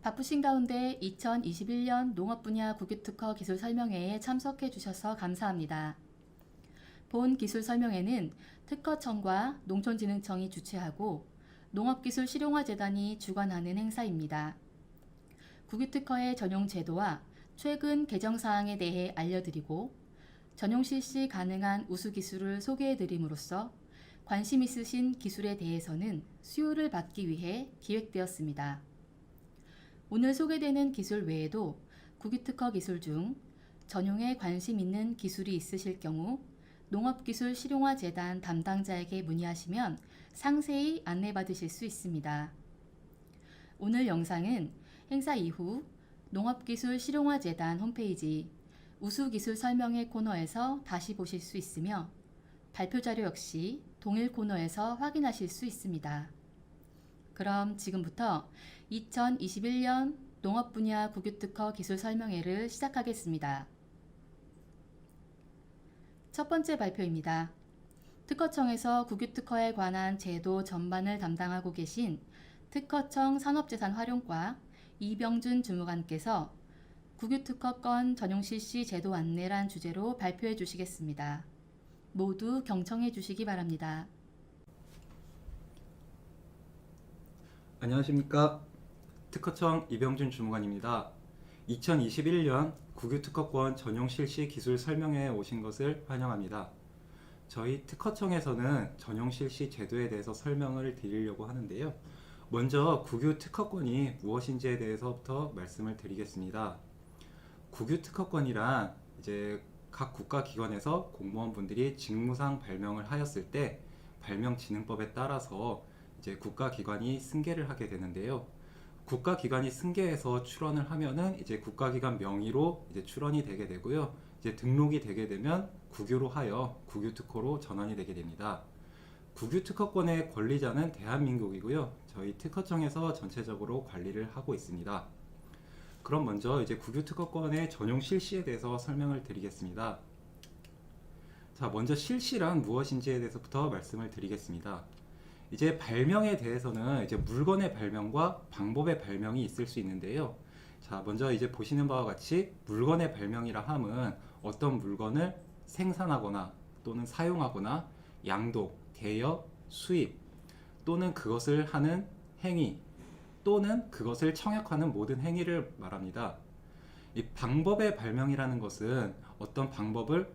바쁘신 가운데 2021년 농업 분야 국유특허 기술 설명회에 참석해 주셔서 감사합니다. 본 기술 설명회는 특허청과 농촌진흥청이 주최하고 농업기술실용화재단이 주관하는 행사입니다. 국유특허의 전용 제도와 최근 개정사항에 대해 알려드리고 전용 실시 가능한 우수기술을 소개해드림으로써 관심 있으신 기술에 대해서는 수요를 받기 위해 기획되었습니다. 오늘 소개되는 기술 외에도 국유특허 기술 중 전용에 관심 있는 기술이 있으실 경우 농업기술실용화재단 담당자에게 문의하시면 상세히 안내받으실 수 있습니다. 오늘 영상은 행사 이후 농업기술실용화재단 홈페이지 우수기술 설명회 코너에서 다시 보실 수 있으며 발표 자료 역시 동일 코너에서 확인하실 수 있습니다. 그럼 지금부터 2021년 농업 분야 국유특허 기술 설명회를 시작하겠습니다. 첫 번째 발표입니다. 특허청에서 국유특허에 관한 제도 전반을 담당하고 계신 특허청 산업재산활용과 이병준 주무관께서 국유특허권 전용 실시 제도 안내란 주제로 발표해 주시겠습니다. 모두 경청해 주시기 바랍니다. 안녕하십니까. 특허청 이병준 주무관입니다. 2021년 국유특허권 전용 실시 기술 설명회에 오신 것을 환영합니다. 저희 특허청에서는 전용 실시 제도에 대해서 설명을 드리려고 하는데요. 먼저 국유특허권이 무엇인지에 대해서부터 말씀을 드리겠습니다. 국유특허권이란 이제 각 국가기관에서 공무원분들이 직무상 발명을 하였을 때 발명진흥법에 따라서 이제 국가기관이 승계를 하게 되는데요. 국가기관이 승계해서 출원을 하면은 이제 국가기관 명의로 이제 출원이 되게 되고요. 이제 등록이 되게 되면 국유로 하여 국유특허로 전환이 되게 됩니다. 국유특허권의 권리자는 대한민국이고요. 저희 특허청에서 전체적으로 관리를 하고 있습니다. 그럼 먼저 이제 국유특허권의 전용 실시에 대해서 설명을 드리겠습니다. 자, 먼저 실시란 무엇인지에 대해서부터 말씀을 드리겠습니다. 이제 발명에 대해서는 이제 물건의 발명과 방법의 발명이 있을 수 있는데요. 자, 먼저 이제 보시는 바와 같이 물건의 발명이라 함은 어떤 물건을 생산하거나 또는 사용하거나 양도, 개여, 수입 또는 그것을 하는 행위 또는 그것을 청약하는 모든 행위를 말합니다. 이 방법의 발명이라는 것은 어떤 방법을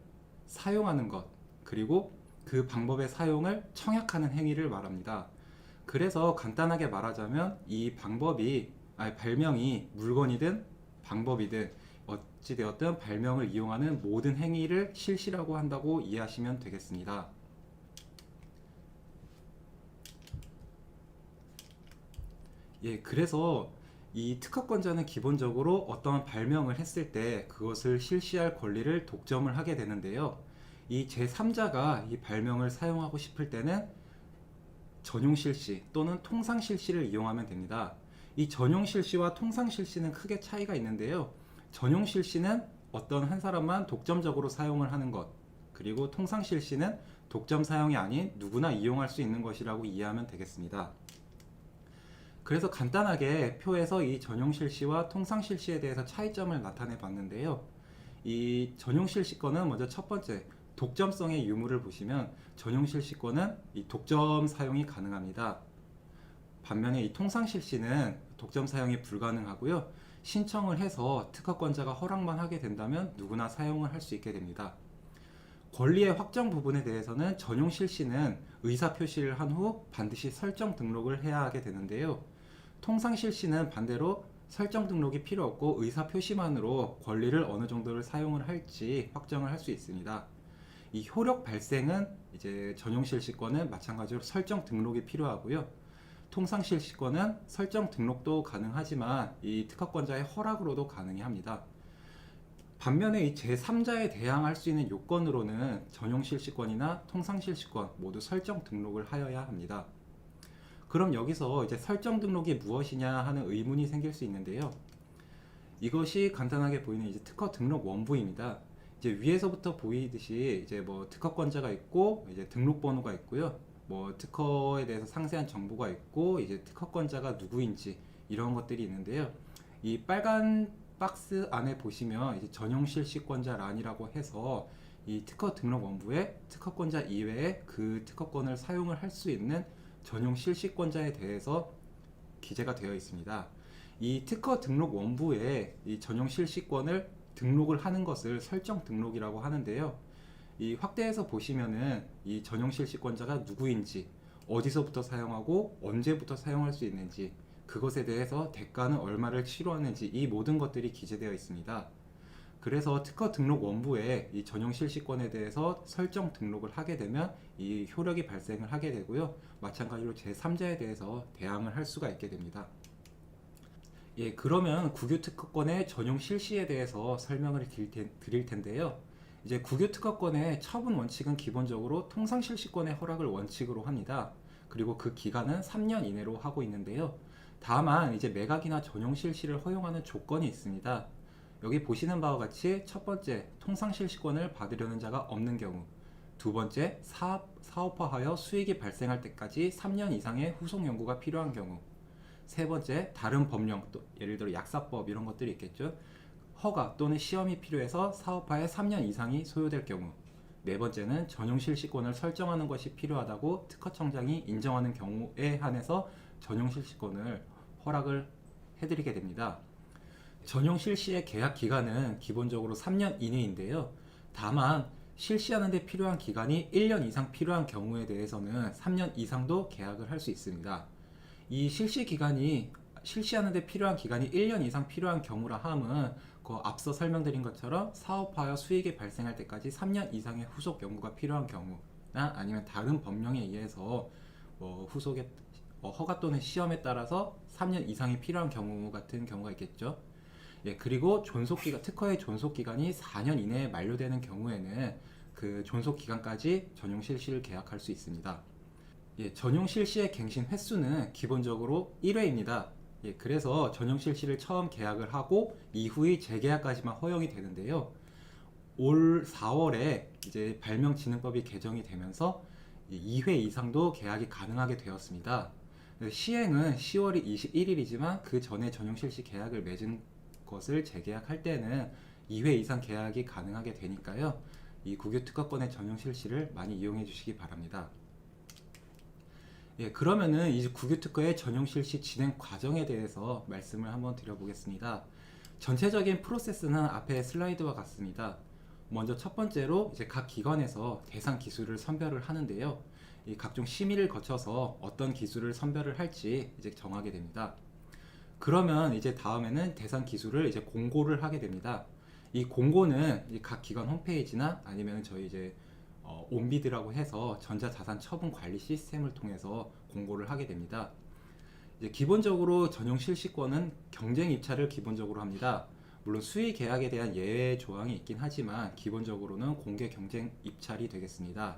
사용하는 것 그리고 그 방법의 사용을 청약하는 행위를 말합니다. 그래서 간단하게 말하자면 이 발명이 물건이든 방법이든 어찌되었든 발명을 이용하는 모든 행위를 실시라고 한다고 이해하시면 되겠습니다. 예, 그래서 이 특허권자는 기본적으로 어떠한 발명을 했을 때 그것을 실시할 권리를 독점을 하게 되는데요. 이 제3자가 이 발명을 사용하고 싶을 때는 전용 실시 또는 통상 실시를 이용하면 됩니다. 이 전용 실시와 통상 실시는 크게 차이가 있는데요. 전용 실시는 어떤 한 사람만 독점적으로 사용을 하는 것, 그리고 통상 실시는 독점 사용이 아닌 누구나 이용할 수 있는 것이라고 이해하면 되겠습니다. 그래서 간단하게 표에서 이 전용 실시와 통상 실시에 대해서 차이점을 나타내 봤는데요. 이 전용 실시권은 먼저 첫 번째 독점성의 유무를 보시면 전용 실시권은 이 독점 사용이 가능합니다. 반면에 이 통상 실시는 독점 사용이 불가능하고요. 신청을 해서 특허권자가 허락만 하게 된다면 누구나 사용을 할 수 있게 됩니다. 권리의 확정 부분에 대해서는 전용 실시는 의사 표시를 한 후 반드시 설정 등록을 해야 하게 되는데요. 통상 실시는 반대로 설정 등록이 필요 없고 의사 표시만으로 권리를 어느 정도를 사용을 할지 확정을 할 수 있습니다. 이 효력 발생은 이제 전용 실시권은 마찬가지로 설정 등록이 필요하고요. 통상 실시권은 설정 등록도 가능하지만 이 특허권자의 허락으로도 가능합니다. 반면에 이 제3자에 대항할 수 있는 요건으로는 전용 실시권이나 통상 실시권 모두 설정 등록을 하여야 합니다. 그럼 여기서 이제 설정 등록이 무엇이냐 하는 의문이 생길 수 있는데요. 이것이 간단하게 보이는 이제 특허 등록 원부입니다. 이제 위에서부터 보이듯이 이제 뭐 특허권자가 있고 이제 등록번호가 있고요. 뭐 특허에 대해서 상세한 정보가 있고 이제 특허권자가 누구인지 이런 것들이 있는데요. 이 빨간 박스 안에 보시면 이제 전용 실시권자란이라고 해서 이 특허 등록 원부에 특허권자 이외에 그 특허권을 사용을 할 수 있는 전용 실시권자에 대해서 기재가 되어 있습니다. 이 특허 등록 원부에 이 전용 실시권을 등록을 하는 것을 설정 등록이라고 하는데요. 이 확대해서 보시면은 이 전용 실시권자가 누구인지, 어디서부터 사용하고 언제부터 사용할 수 있는지, 그것에 대해서 대가는 얼마를 치료하는지, 이 모든 것들이 기재되어 있습니다. 그래서 특허 등록 원부에 이 전용 실시권에 대해서 설정 등록을 하게 되면 이 효력이 발생을 하게 되고요. 마찬가지로 제3자에 대해서 대항을 할 수가 있게 됩니다. 예, 그러면 국유 특허권의 전용 실시에 대해서 설명을 드릴 텐데요. 이제 국유 특허권의 처분 원칙은 기본적으로 통상 실시권의 허락을 원칙으로 합니다. 그리고 그 기간은 3년 이내로 하고 있는데요. 다만 이제 매각이나 전용 실시를 허용하는 조건이 있습니다. 여기 보시는 바와 같이 첫 번째, 통상 실시권을 받으려는 자가 없는 경우, 두 번째, 사업화하여 수익이 발생할 때까지 3년 이상의 후속 연구가 필요한 경우, 세 번째, 다른 법령, 또 예를 들어 약사법 이런 것들이 있겠죠. 허가 또는 시험이 필요해서 사업화에 3년 이상이 소요될 경우, 네 번째는 전용 실시권을 설정하는 것이 필요하다고 특허청장이 인정하는 경우에 한해서 전용 실시권을 허락을 해드리게 됩니다. 전용 실시의 계약 기간은 기본적으로 3년 이내인데요. 다만 실시하는 데 필요한 기간이 1년 이상 필요한 경우에 대해서는 3년 이상도 계약을 할 수 있습니다. 이 실시하는 데 필요한 기간이 1년 이상 필요한 경우라 함은 그 앞서 설명드린 것처럼 사업화여 수익이 발생할 때까지 3년 이상의 후속 연구가 필요한 경우나 아니면 다른 법령에 의해서 후속의 허가 또는 시험에 따라서 3년 이상이 필요한 경우 같은 경우가 있겠죠. 예, 그리고 특허의 존속 기간이 4년 이내에 만료되는 경우에는 그 존속 기간까지 전용 실시를 계약할 수 있습니다. 예, 전용 실시의 갱신 횟수는 기본적으로 1회입니다. 예, 그래서 전용 실시를 처음 계약을 하고 이후의 재계약까지만 허용이 되는데요. 올 4월에 이제 발명진흥법이 개정이 되면서 2회 이상도 계약이 가능하게 되었습니다. 시행은 10월 21일이지만 그 전에 전용 실시 계약을 맺은 것을 재계약할 때는 2회 이상 계약이 가능하게 되니까요. 이 국유 특허권의 전용 실시를 많이 이용해 주시기 바랍니다. 예, 그러면은 이 국유 특허의 전용 실시 진행 과정에 대해서 말씀을 한번 드려보겠습니다. 전체적인 프로세스는 앞에 슬라이드와 같습니다. 먼저 첫 번째로 이제 각 기관에서 대상 기술을 선별을 하는데요. 이 각종 심의를 거쳐서 어떤 기술을 선별을 할지 이제 정하게 됩니다. 그러면 이제 다음에는 대상 기술을 이제 공고를 하게 됩니다. 이 공고는 각 기관 홈페이지나 아니면 저희 이제 온비드라고 해서 전자자산 처분 관리 시스템을 통해서 공고를 하게 됩니다. 이제 기본적으로 전용 실시권은 경쟁 입찰을 기본적으로 합니다. 물론 수의 계약에 대한 예외 조항이 있긴 하지만 기본적으로는 공개 경쟁 입찰이 되겠습니다.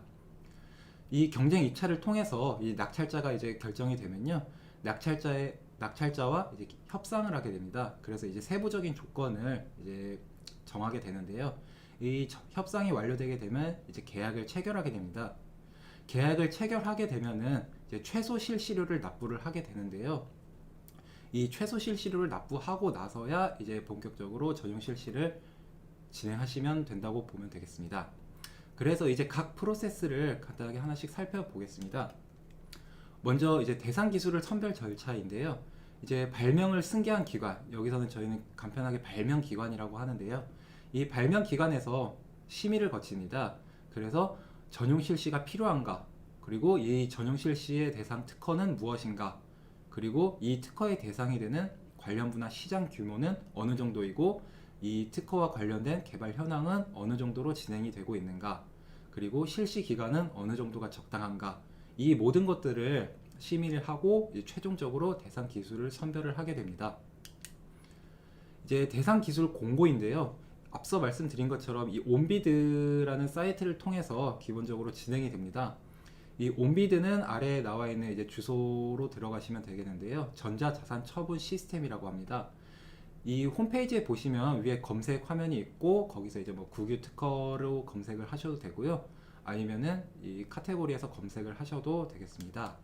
이 경쟁 입찰을 통해서 이 낙찰자가 이제 결정이 되면요, 낙찰자와 이제 협상을 하게 됩니다. 그래서 이제 세부적인 조건을 이제 정하게 되는데요. 이 협상이 완료되게 되면 이제 계약을 체결하게 됩니다. 계약을 체결하게 되면은 이제 최소 실시료를 납부를 하게 되는데요. 이 최소 실시료를 납부하고 나서야 이제 본격적으로 전용 실시를 진행하시면 된다고 보면 되겠습니다. 그래서 이제 각 프로세스를 간단하게 하나씩 살펴보겠습니다. 먼저 이제 대상 기술을 선별 절차인데요. 이제 발명을 승계한 기관, 여기서는 저희는 간편하게 발명 기관이라고 하는데요. 이 발명 기관에서 심의를 거칩니다. 그래서 전용 실시가 필요한가, 그리고 이 전용 실시의 대상 특허는 무엇인가, 그리고 이 특허의 대상이 되는 관련부나 시장 규모는 어느 정도이고 이 특허와 관련된 개발 현황은 어느 정도로 진행이 되고 있는가, 그리고 실시 기간은 어느 정도가 적당한가, 이 모든 것들을 심의를 하고 최종적으로 대상 기술을 선별을 하게 됩니다. 이제 대상 기술 공고인데요. 앞서 말씀드린 것처럼 이 온비드라는 사이트를 통해서 기본적으로 진행이 됩니다. 이 온비드는 아래에 나와 있는 이제 주소로 들어가시면 되겠는데요. 전자자산 처분 시스템이라고 합니다. 이 홈페이지에 보시면 위에 검색 화면이 있고 거기서 이제 뭐 국유 특허로 검색을 하셔도 되고요. 아니면은 이 카테고리에서 검색을 하셔도 되겠습니다.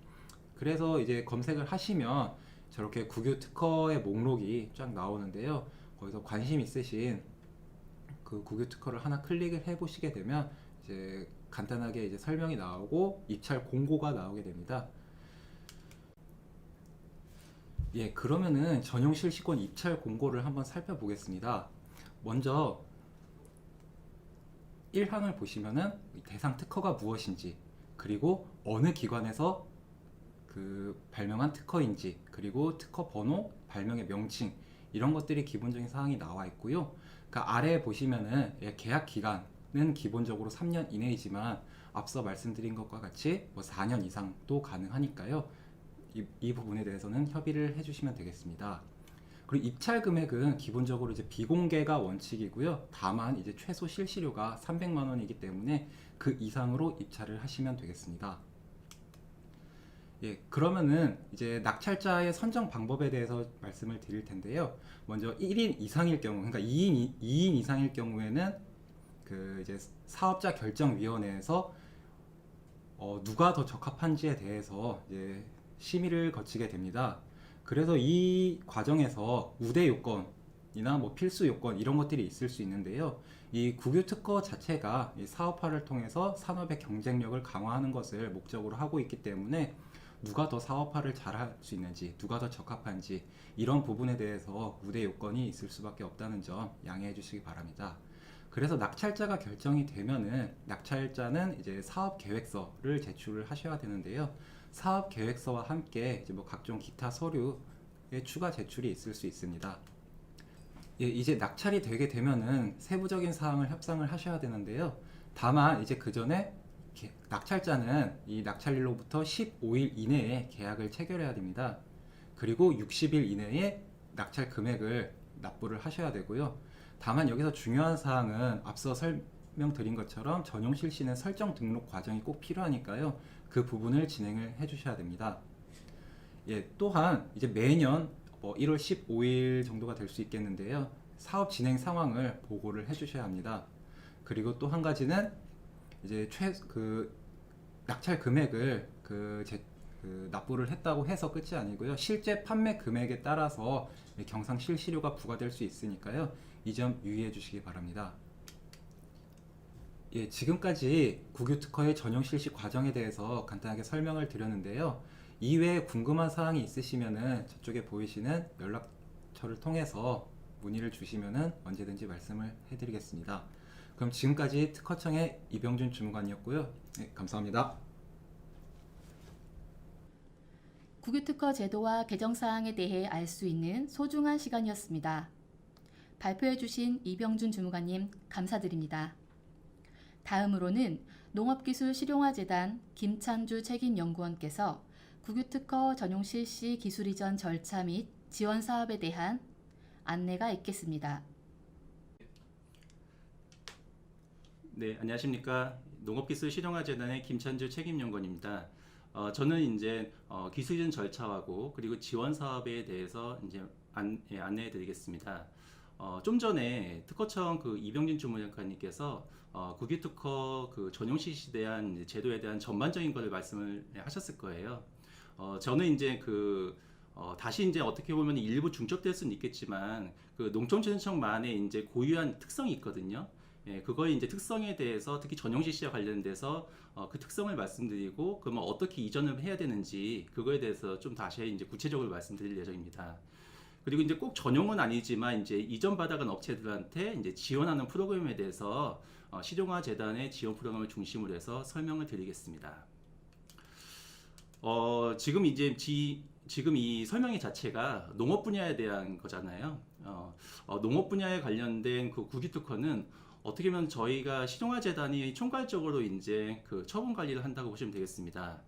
그래서 이제 검색을 하시면 저렇게 국유 특허의 목록이 쫙 나오는데요. 거기서 관심 있으신 그 국유 특허를 하나 클릭을 해 보시게 되면 이제 간단하게 이제 설명이 나오고 입찰 공고가 나오게 됩니다. 예, 그러면은 전용 실시권 입찰 공고를 한번 살펴보겠습니다. 먼저 1항을 보시면은 대상 특허가 무엇인지, 그리고 어느 기관에서 그 발명한 특허인지, 그리고 특허 번호, 발명의 명칭, 이런 것들이 기본적인 사항이 나와 있고요. 그러니까 아래에 보시면은 계약 기간은 기본적으로 3년 이내이지만 앞서 말씀드린 것과 같이 뭐 4년 이상도 가능하니까요. 이 부분에 대해서는 협의를 해주시면 되겠습니다. 그리고 입찰 금액은 기본적으로 이제 비공개가 원칙이고요. 다만 이제 최소 실시료가 300만 원이기 때문에 그 이상으로 입찰을 하시면 되겠습니다. 예, 그러면은 이제 낙찰자의 선정 방법에 대해서 말씀을 드릴 텐데요. 먼저 1인 이상일 경우, 그러니까 2인 이상일 경우에는 그 이제 사업자 결정위원회에서 누가 더 적합한지에 대해서 이제 심의를 거치게 됩니다. 그래서 이 과정에서 우대 요건이나 뭐 필수 요건 이런 것들이 있을 수 있는데요. 이 국유 특허 자체가 이 사업화를 통해서 산업의 경쟁력을 강화하는 것을 목적으로 하고 있기 때문에 누가 더 사업화를 잘할 수 있는지, 누가 더 적합한지 이런 부분에 대해서 우대 요건이 있을 수밖에 없다는 점 양해해 주시기 바랍니다. 그래서 낙찰자가 결정이 되면은 낙찰자는 이제 사업 계획서를 제출을 하셔야 되는데요. 사업 계획서와 함께 이제 뭐 각종 기타 서류의 추가 제출이 있을 수 있습니다. 예, 이제 낙찰이 되게 되면은 세부적인 사항을 협상을 하셔야 되는데요. 다만 이제 그 전에 낙찰자는 이 낙찰일로부터 15일 이내에 계약을 체결해야 됩니다. 그리고 60일 이내에 낙찰 금액을 납부를 하셔야 되고요. 다만 여기서 중요한 사항은 앞서 설명드린 것처럼 전용 실시는 설정 등록 과정이 꼭 필요하니까요. 그 부분을 진행을 해 주셔야 됩니다. 예, 또한 이제 매년 뭐 1월 15일 정도가 될 수 있겠는데요. 사업 진행 상황을 보고를 해 주셔야 합니다. 그리고 또 한 가지는 이제 낙찰 금액을 납부를 했다고 해서 끝이 아니고요. 실제 판매 금액에 따라서 경상 실시료가 부과될 수 있으니까요. 이 점 유의해 주시기 바랍니다. 예, 지금까지 국유 특허의 전용 실시 과정에 대해서 간단하게 설명을 드렸는데요. 이외에 궁금한 사항이 있으시면은 저쪽에 보이시는 연락처를 통해서 문의를 주시면은 언제든지 말씀을 해드리겠습니다. 그럼 지금까지 특허청의 이병준 주무관이었고요. 네, 감사합니다. 국유특허 제도와 개정 사항에 대해 알 수 있는 소중한 시간이었습니다. 발표해주신 이병준 주무관님 감사드립니다. 다음으로는 농업기술실용화재단 김찬주 책임연구원께서 국유특허 전용 실시 기술 이전 절차 및 지원 사업에 대한 안내가 있겠습니다. 네, 안녕하십니까. 농업기술실용화재단의 김찬주 책임연구원입니다. 저는 이제 기술이전 절차하고 그리고 지원 사업에 대해서 이제 안내해 드리겠습니다. 좀 전에 특허청 그 이병진 주무관님께서 국유특허 그 전용 실시에 대한 이제 제도에 대한 전반적인 것을 말씀을 하셨을 거예요. 저는 이제 다시 이제 어떻게 보면 일부 중첩될 수는 있겠지만 그 농촌진흥청만의 이제 고유한 특성이 있거든요. 예, 그거의 이제 특성에 대해서 특히 전용 실시와 관련돼서 그 특성을 말씀드리고 그러면 어떻게 이전을 해야 되는지 그거에 대해서 좀 다시 이제 구체적으로 말씀드릴 예정입니다. 그리고 이제 꼭 전용은 아니지만 이제 이전 받아간 업체들한테 이제 지원하는 프로그램에 대해서 실용화 재단의 지원 프로그램을 중심으로 해서 설명을 드리겠습니다. 지금 이 설명의 자체가 농업 분야에 대한 거잖아요. 농업 분야에 관련된 그 국유특허는 어떻게 보면 저희가 실용화 재단이 총괄적으로 이제 그 처분 관리를 한다고 보시면 되겠습니다.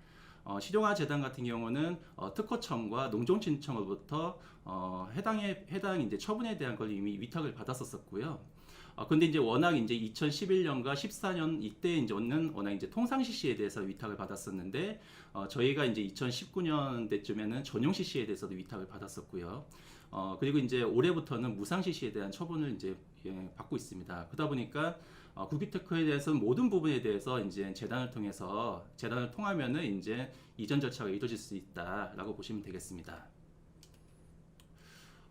실용화 재단 같은 경우는 특허청과 농촌진흥청으로부터 해당 이제 처분에 대한 걸 이미 위탁을 받았었고요. 근데 이제 워낙 이제 2011년과 14년 이때 이제는 워낙 이제 통상 실시에 대해서 위탁을 받았었는데 저희가 이제 2019년대쯤에는 전용 실시에 대해서도 위탁을 받았었고요. 그리고 이제 올해부터는 무상 실시에 대한 처분을 이제 받고 있습니다. 그러다 보니까 국유특허에 대해서는 모든 부분에 대해서 이제 재단을 통하면은 이제 이전 절차가 이루어질 수 있다라고 보시면 되겠습니다.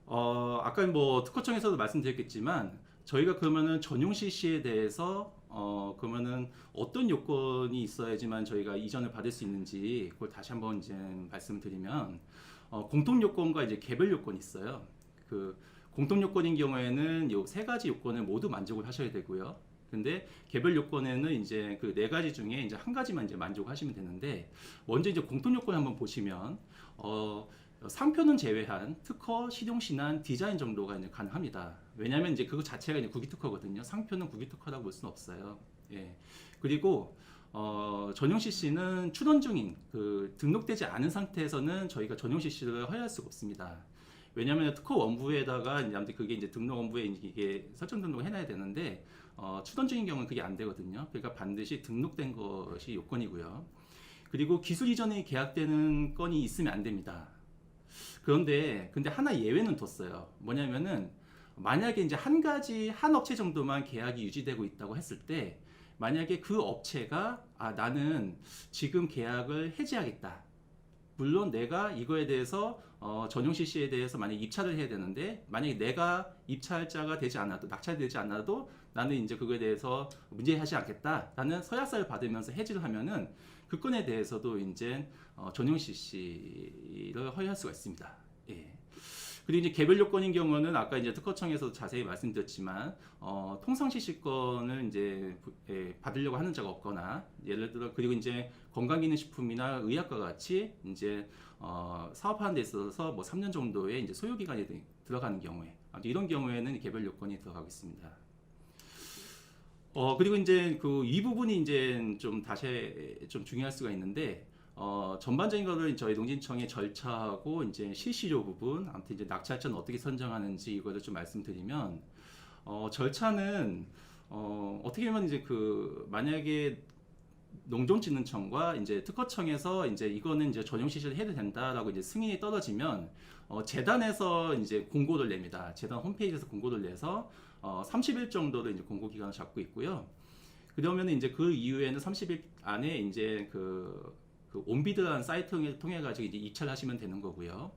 아까 뭐 특허청에서도 말씀드렸겠지만 저희가 그러면은 전용 CC에 대해서 그러면은 어떤 요건이 있어야지만 저희가 이전을 받을 수 있는지 그걸 다시 한번 이제 말씀드리면 공통 요건과 이제 개별 요건이 있어요. 그 공통 요건인 경우에는 요 세 가지 요건을 모두 만족을 하셔야 되고요. 근데 개별 요건에는 이제 그 네 가지 중에 이제 한 가지만 이제 만족하시면 되는데 먼저 이제 공통 요건 한번 보시면 상표는 제외한 특허, 실용 신안, 디자인 정도가 이제 가능합니다. 왜냐하면 이제 그거 자체가 이제 국유 특허거든요. 상표는 국유 특허라고 볼 수는 없어요. 예. 그리고 전용 CC는 출원 중인 그 등록되지 않은 상태에서는 저희가 전용 CC를 허용할 수가 없습니다. 왜냐하면 특허 원부에다가 이제 아무튼 그게 이제 등록 원부에 이게 설정 등록을 해놔야 되는데 출원 중인 경우는 그게 안 되거든요. 그러니까 반드시 등록된 것이 요건이고요. 그리고 기술 이전에 계약되는 건이 있으면 안 됩니다. 근데 하나 예외는 뒀어요. 뭐냐면은 만약에 이제 한 업체 정도만 계약이 유지되고 있다고 했을 때 만약에 그 업체가 나는 지금 계약을 해지하겠다. 물론 내가 이거에 대해서 전용 CC에 대해서 만약 입찰을 해야 되는데 만약에 내가 입찰자가 되지 않아도 낙찰되지 않아도 나는 이제 그거에 대해서 문제하지 않겠다라는 서약서를 받으면서 해지를 하면은 그 건에 대해서도 이제 전용 CC를 허용할 수가 있습니다. 예. 그리고 이제 개별 요건인 경우는 아까 이제 특허청에서 자세히 말씀드렸지만 통상 CC권을 이제 받으려고 하는 자가 없거나 예를 들어 그리고 이제 건강기능식품이나 의약과 같이 이제 사업하는 데 있어서 뭐 3년 정도의 이제 소요 기간이 들어가는 경우에 이런 경우에는 개별 요건이 들어가고 있습니다. 그리고 이제 그 이 부분이 이제 좀 다시 좀 중요할 수가 있는데 전반적인 거를 저희 농진청의 절차하고 이제 실시료 부분, 아무튼 이제 낙찰자는 어떻게 선정하는지 이거를 좀 말씀드리면 절차는 어떻게 보면 이제 그 만약에 농촌진흥청과 이제 특허청에서 이제 이거는 이제 전용 CC를 해도 된다라고 이제 승인이 떨어지면 재단에서 이제 공고를 냅니다. 재단 홈페이지에서 공고를 내서 30일 정도를 이제 공고 기간을 잡고 있고요. 그러면 이제 그 이후에는 30일 안에 이제 그 온비드라는 사이트를 통해 가지고 이제 입찰하시면 되는 거고요.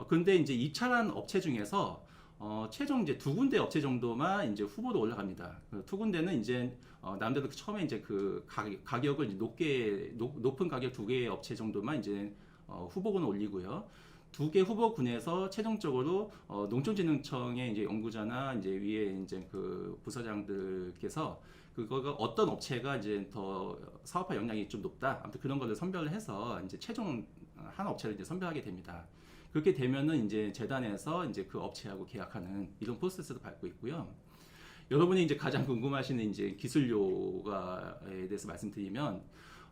근데 이제 입찰한 업체 중에서 최종 이제 두 군데 업체 정도만 이제 후보로 올라갑니다. 두 군데는 이제 남들도 처음에 이제 그 가격을 높은 가격 두 개의 업체 정도만 이제 후보군을 올리고요. 두 개 후보군에서 최종적으로 농촌진흥청의 이제 연구자나 이제 위에 이제 그 부서장들께서 그거가 어떤 업체가 이제 더 사업화 역량이 좀 높다. 아무튼 그런 거를 선별을 해서 이제 최종 한 업체를 이제 선별하게 됩니다. 그렇게 되면은 이제 재단에서 이제 그 업체하고 계약하는 이런 프로세스도 밟고 있고요. 여러분이 이제 가장 궁금하시는 이제 기술료에 대해서 말씀드리면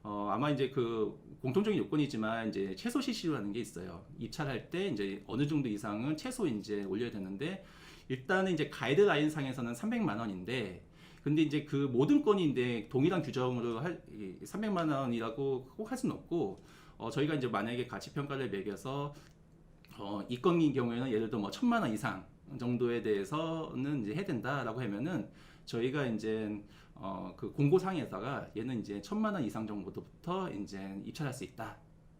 아마 이제 그 공통적인 요건이지만 이제 최소 CC료라는 게 있어요. 입찰할 때 이제 어느 정도 이상은 최소 이제 올려야 되는데 일단은 이제 가이드라인 상에서는 300만 원인데 근데 이제 그 모든 건인데 동일한 규정으로 300만 원이라고 꼭 할 수는 없고 저희가 이제 만약에 가치 평가를 매겨서 이 건인 경우에는 예를 들어 뭐 1,000만 원 이상 정도에 대해서는 이제 해야 된다라고 하면은 저희가 이제 그 공고상에다가 얘는 이제 1,000만 원 이상 정도부터 이제 입찰할 수 있다.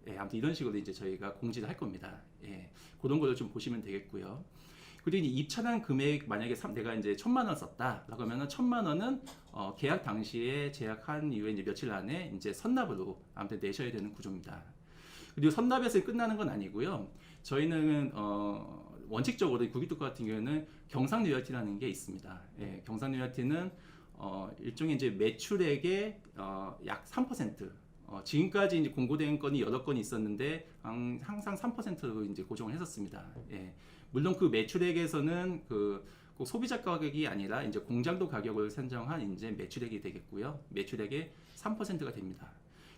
예, 아무튼 이런 식으로 이제 저희가 공지를 할 겁니다. 예, 그런 거를 좀 보시면 되겠고요. 그리고 이제 입찰한 금액 만약에 내가 이제 1,000만 원 썼다라고 하면은 1,000만 원은 계약 당시에 제약한 이후에 이제 며칠 안에 이제 선납으로 아무튼 내셔야 되는 구조입니다. 그리고 선납에서 끝나는 건 아니고요. 저희는 원칙적으로 국유특허 같은 경우에는 경상 로열티라는 게 있습니다. 예, 경상 로열티는 일종의 이제 매출액의 약 3%. 지금까지 이제 공고된 건이 여러 건이 있었는데 항상 3%로 이제 고정을 했었습니다. 예, 물론 그 매출액에서는 꼭 소비자 가격이 아니라 이제 공장도 가격을 산정한 이제 매출액이 되겠고요. 매출액의 3%가 됩니다.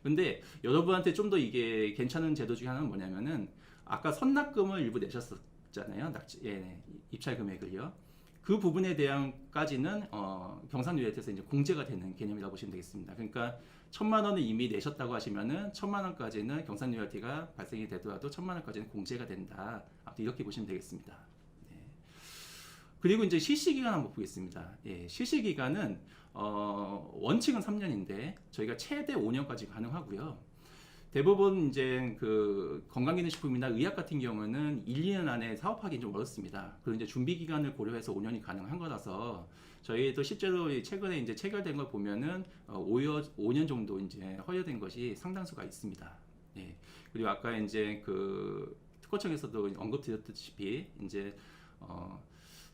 근데 여러분한테 좀 더 이게 괜찮은 제도 중에 하나는 뭐냐면은 아까 선납금을 일부 내셨었잖아요. 입찰 금액을요. 그 부분에 대한까지는 경상유예에서 이제 공제가 되는 개념이라고 보시면 되겠습니다. 그러니까 1,000만 원을 이미 내셨다고 하시면은 1,000만 원까지는 경상유예가 발생이 되더라도 1,000만 원까지는 공제가 된다. 이렇게 보시면 되겠습니다. 네. 그리고 이제 실시 기간 한번 보겠습니다. 예, 실시 기간은 원칙은 3년인데 저희가 최대 5년까지 가능하고요. 대부분 이제 그 건강기능식품이나 의약 같은 경우는 1, 2년 안에 사업하기 좀 어렵습니다. 그리고 이제 준비 기간을 고려해서 5년이 가능한 거라서 저희도 실제로 최근에 이제 체결된 걸 보면은 5년 정도 이제 허용된 것이 상당수가 있습니다. 예. 그리고 아까 이제 그 특허청에서도 언급드렸듯이 이제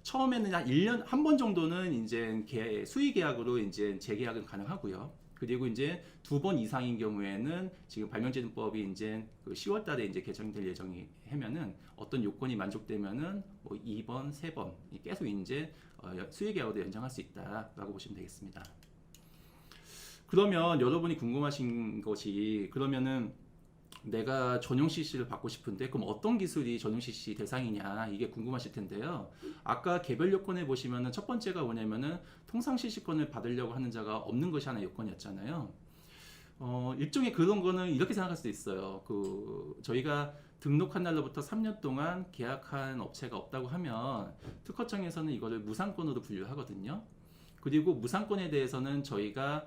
처음에는 한 1년 한 번 정도는 이제 수의 계약으로 이제 재계약은 가능하고요. 그리고 이제 2번 이상인 경우에는 지금 발명제도법이 이제 그 10월 달에 이제 개정될 예정이 하면은 어떤 요건이 만족되면은 뭐 2번, 3번 계속 이제 수의 계약으로 연장할 수 있다라고 보시면 되겠습니다. 그러면 여러분이 궁금하신 것이 그러면은 내가 전용 CC를 받고 싶은데 그럼 어떤 기술이 전용 CC 대상이냐 이게 궁금하실 텐데요. 아까 개별 요건에 보시면은 첫 번째가 뭐냐면은 통상 CC권을 받으려고 하는 자가 없는 것이 하나 요건이었잖아요. 일종의 그런 거는 이렇게 생각할 수도 있어요. 그 저희가 등록한 날로부터 3년 동안 계약한 업체가 없다고 하면 특허청에서는 이거를 무상권으로 분류하거든요. 그리고 무상권에 대해서는 저희가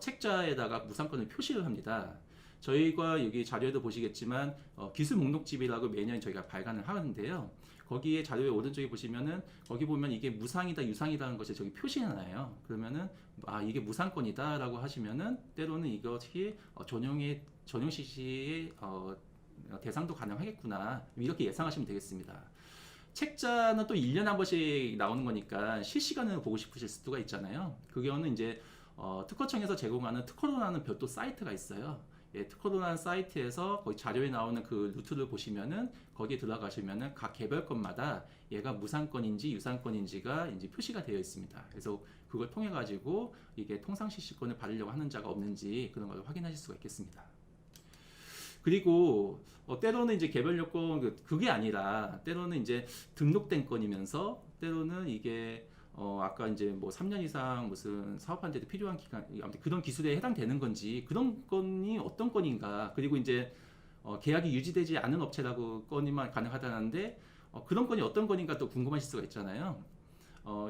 책자에다가 무상권을 표시를 합니다. 저희가 여기 자료에도 보시겠지만 기술 목록집이라고 매년 저희가 발간을 하는데요. 거기에 자료의 오른쪽에 보시면은 거기 보면 이게 무상이다 유상이다라는 것이 저기 표시해놔요. 그러면은 이게 무상권이다라고 하시면은 때로는 이것이 전용 CC의 대상도 가능하겠구나 이렇게 예상하시면 되겠습니다. 책자는 또 1년에 한 번씩 나오는 거니까 실시간으로 보고 싶으실 수가 있잖아요. 그거는 이제 특허청에서 제공하는 특허로라는 별도 사이트가 있어요. 예, 특허로라는 사이트에서 거기 자료에 나오는 그 루트를 보시면은 거기에 들어가시면은 각 개별권마다 얘가 무상권인지 유상권인지가 이제 표시가 되어 있습니다. 그래서 그걸 통해 가지고 이게 통상 CC권을 받으려고 하는 자가 없는지 그런 걸 확인하실 수가 있겠습니다. 그리고 때로는 이제 개별 요건 그게 아니라 때로는 이제 등록된 건이면서 때로는 이게 아까 이제 뭐 3년 이상 무슨 사업하는데도 필요한 기간, 아무튼 그런 기술에 해당되는 건지 그런 건이 어떤 건인가, 그리고 이제 계약이 유지되지 않은 업체라고 건이만 가능하다는데 그런 건이 어떤 건인가 또 궁금하실 수가 있잖아요.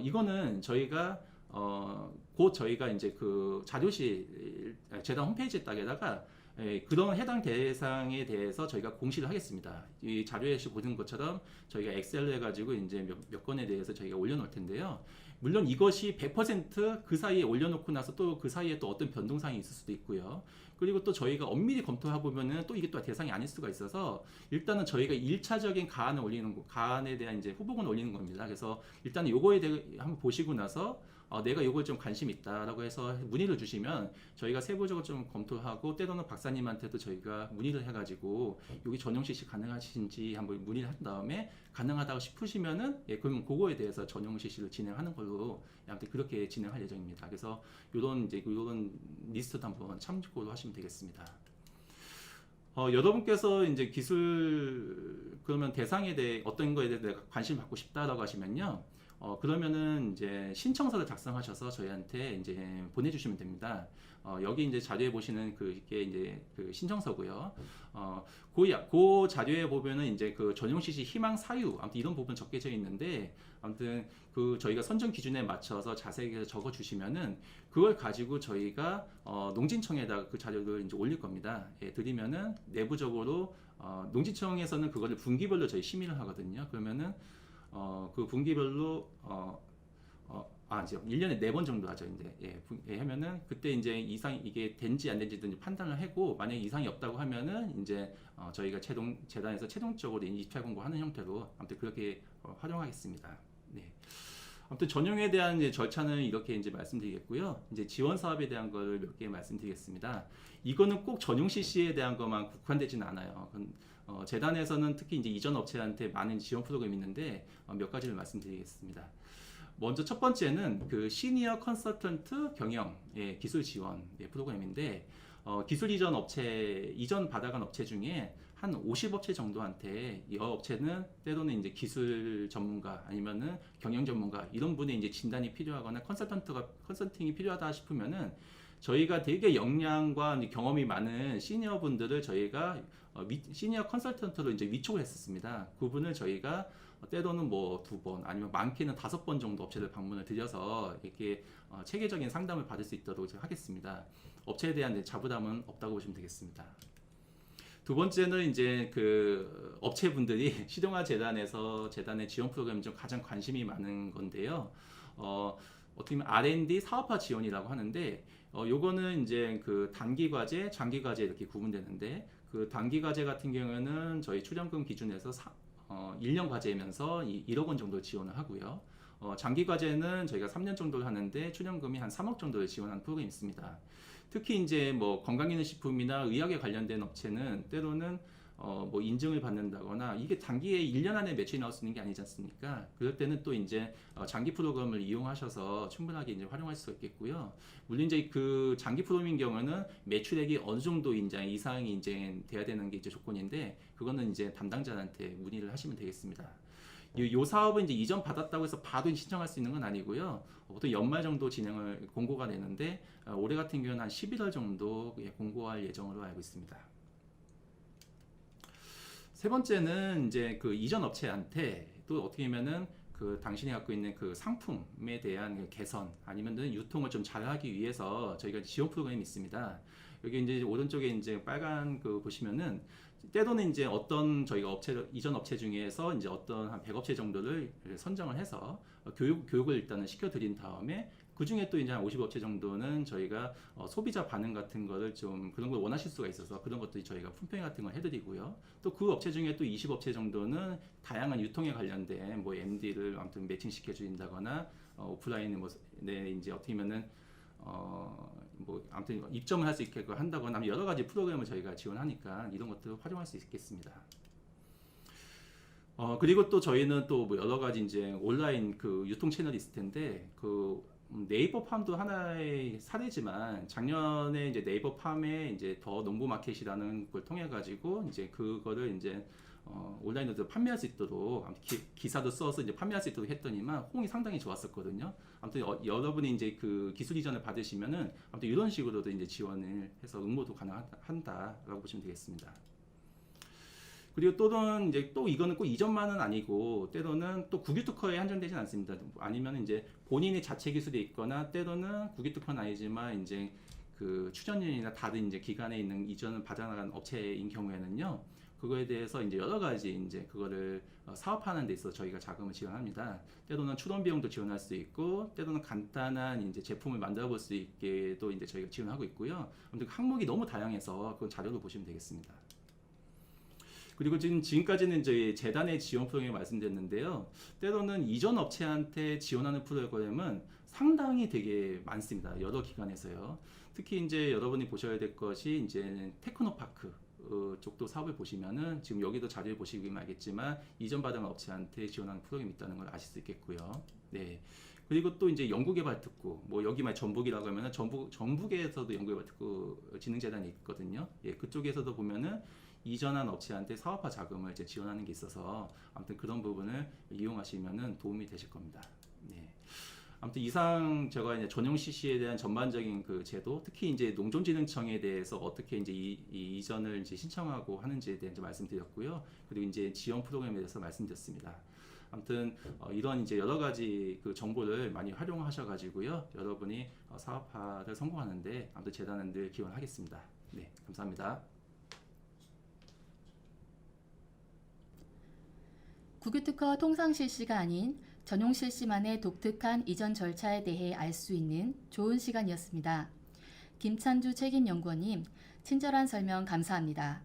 이거는 저희가 곧 저희가 이제 그 자료실 재단 홈페이지에다가 그런 해당 대상에 대해서 저희가 공시를 하겠습니다. 이 자료에서 보는 것처럼 저희가 엑셀로 해가지고 이제 몇 건에 대해서 저희가 올려놓을 텐데요. 물론 이것이 100% 그 사이에 올려놓고 나서 또 그 사이에 또 어떤 변동사항이 있을 수도 있고요. 그리고 또 저희가 엄밀히 검토해 보면은 또 이게 또 대상이 아닐 수가 있어서 일단은 저희가 1차적인 가안을 올리는 거, 가안에 대한 이제 후보군을 올리는 겁니다. 그래서 일단은 요거에 대해 한번 보시고 나서 내가 요걸 좀 관심 있다라고 해서 문의를 주시면 저희가 세부적으로 좀 검토하고 때로는 박사님한테도 저희가 문의를 해가지고 여기 전용 CC 가능하신지 한번 문의를 한 다음에 가능하다고 싶으시면은 그럼 그거에 대해서 전용 CC를 진행하는 걸로 아무튼 그렇게 진행할 예정입니다. 그래서 요런 리스트도 한번 참고로 하시면 되겠습니다. 여러분께서 이제 기술 그러면 대상에 대해 어떤 거에 대해 내가 관심 받고 싶다라고 하시면요. 그러면은 이제 신청서를 작성하셔서 저희한테 이제 보내주시면 됩니다. 여기 이제 자료에 보시는 그게 이제 그 신청서고요. 그 자료에 보면은 이제 그 전용 CC 희망 사유 아무튼 이런 부분 적혀져 있는데 아무튼 그 저희가 선정 기준에 맞춰서 자세하게 적어 주시면은 그걸 가지고 저희가 농진청에다가 그 자료를 이제 올릴 겁니다. 드리면은 내부적으로 농진청에서는 그거를 분기별로 저희 심의를 하거든요. 그러면은 그 분기별로 이제 1년에 4번 정도 하죠. 이제 하면은 그때 이제 이게 된지 안 된지 판단을 하고 만약에 이상이 없다고 하면은 이제 저희가 재단에서 최종적으로 입찰 공고하는 형태로 아무튼 그렇게 활용하겠습니다. 네. 아무튼 전용에 대한 이제 절차는 이렇게 이제 말씀드리겠고요. 이제 지원 사업에 대한 걸 몇 개 말씀드리겠습니다. 이거는 꼭 전용 CC에 대한 것만 국한되지는 않아요. 재단에서는 특히 이제 이전 업체한테 많은 지원 프로그램이 있는데 몇 가지를 말씀드리겠습니다. 먼저 첫 번째는 그 시니어 컨설턴트 경영 기술 지원 프로그램인데 기술 이전 받아간 업체 중에 한 50업체 정도한테 이 업체는 때로는 이제 기술 전문가 아니면은 경영 전문가 이런 분의 이제 진단이 필요하거나 컨설팅이 필요하다 싶으면은 저희가 되게 역량과 경험이 많은 시니어 분들을 저희가 시니어 컨설턴트로 이제 위촉을 했었습니다. 그분을 저희가 때로는 뭐 2번 아니면 많게는 5번 정도 업체를 방문을 드려서 이렇게 체계적인 상담을 받을 수 있도록 하겠습니다. 업체에 대한 자부담은 없다고 보시면 되겠습니다. 두 번째는 이제 그 업체분들이 시동아 재단에서 재단의 지원 프로그램 중 가장 관심이 많은 건데요. 어떻게 보면 R&D 사업화 지원이라고 하는데, 요거는 이제 그 단기 과제, 장기 과제 이렇게 구분되는데, 그 단기 과제 같은 경우에는 저희 출연금 기준에서 1년 과제면서 1억 원 정도 지원을 하고요. 장기 과제는 저희가 3년 정도를 하는데 출연금이 한 3억 정도를 지원하는 프로그램이 있습니다. 특히 이제 뭐 건강기능식품이나 의학에 관련된 업체는 때로는 뭐 인증을 받는다거나 이게 단기에 1년 안에 매출이 나올 수 있는 게 아니지 않습니까? 그럴 때는 또 이제 장기 프로그램을 이용하셔서 충분하게 이제 활용할 수가 있겠고요. 물론 이제 그 장기 프로그램인 경우는 매출액이 어느 정도 이제 이상이 이제 돼야 되는 게 이제 조건인데, 그거는 이제 담당자한테 문의를 하시면 되겠습니다. 요 사업은 이제 이전 받았다고 해서 바로 신청할 수 있는 건 아니고요. 보통 연말 정도 진행을 공고가 되는데, 올해 같은 경우는 한 11월 정도 공고할 예정으로 알고 있습니다. 세 번째는 이제 그 이전 업체한테 또 어떻게 보면은 그 당신이 갖고 있는 그 상품에 대한 그 개선 아니면은 유통을 좀 잘하기 위해서 저희가 지원 프로그램이 있습니다. 여기 이제 오른쪽에 이제 빨간 그 보시면은 때로는 이제 어떤 저희가 이전 업체 중에서 이제 어떤 한 100업체 정도를 선정을 해서 교육을 일단은 시켜드린 다음에 그 중에 또 이제 한 50업체 정도는 저희가 소비자 반응 같은 거를 좀 그런 걸 원하실 수가 있어서 그런 것도 저희가 품평회 같은 걸 해드리고요. 또 그 업체 중에 또 20업체 정도는 다양한 유통에 관련된 뭐 MD를 아무튼 매칭시켜 주신다거나 오프라인 뭐 네 이제 어떻게 보면은 뭐 아무튼 입점을 할 수 있게 한다거나 여러 가지 프로그램을 저희가 지원하니까 이런 것들을 활용할 수 있겠습니다. 그리고 또 저희는 또 뭐 여러 가지 이제 온라인 그 유통 채널이 있을 텐데, 그 네이버 팜도 하나의 사례지만 작년에 이제 네이버 팜에 이제 더 농부 마켓이라는 걸 통해 가지고 이제 그거를 이제 온라인으로 판매할 수 있도록 기사도 써서 이제 판매할 수 있도록 했더니만 호응이 상당히 좋았었거든요. 아무튼 여러분이 이제 그 기술 이전을 받으시면은 아무튼 이런 식으로도 이제 지원을 해서 응모도 가능하다라고 보시면 되겠습니다. 그리고 또는 이제 또 이거는 꼭 이전만은 아니고 때로는 또 국유 특허에 한정되진 않습니다. 아니면 이제 본인의 자체 기술이 있거나 때로는 국유 특허는 아니지만 이제 그 추전년이나 다른 이제 기간에 있는 이전을 받아나간 업체인 경우에는요. 그거에 대해서 이제 여러 가지 이제 그거를 사업하는 데 있어서 저희가 자금을 지원합니다. 때로는 추론 비용도 지원할 수 있고, 때로는 간단한 이제 제품을 만들어 볼 수 있게도 이제 저희가 지원하고 있고요. 아무튼 항목이 너무 다양해서 그건 자료로 보시면 되겠습니다. 그리고 지금까지는 저희 재단의 지원 프로그램을 말씀드렸는데요. 때로는 이전 업체한테 지원하는 프로그램은 상당히 되게 많습니다. 여러 기관에서요. 특히 이제 여러분이 보셔야 될 것이 이제 테크노파크 쪽도 사업을 보시면은 지금 여기도 자료를 보시면 알겠지만 이전 받은 업체한테 지원하는 프로그램이 있다는 걸 아실 수 있겠고요. 네. 그리고 또 이제 연구개발특구, 뭐 여기만 전북이라고 하면은 전북에서도 연구개발특구 진흥재단이 있거든요. 예, 그쪽에서도 보면은 이전한 업체한테 사업화 자금을 이제 지원하는 게 있어서 아무튼 그런 부분을 이용하시면은 도움이 되실 겁니다. 네. 아무튼 이상 제가 이제 전용 CC에 대한 전반적인 그 제도, 특히 이제 농촌진흥청에 대해서 어떻게 이제 이전을 이제 신청하고 하는지에 대해 말씀드렸고요. 그리고 이제 지원 프로그램에 대해서 말씀드렸습니다. 아무튼 이런 이제 여러 가지 그 정보를 많이 활용하셔가지고요. 여러분이 사업화를 성공하는데 아무튼 재단은 늘 기원하겠습니다. 네, 감사합니다. 국유특허 통상 실시가 아닌 전용 실시만의 독특한 이전 절차에 대해 알 수 있는 좋은 시간이었습니다. 김찬주 책임연구원님, 친절한 설명 감사합니다.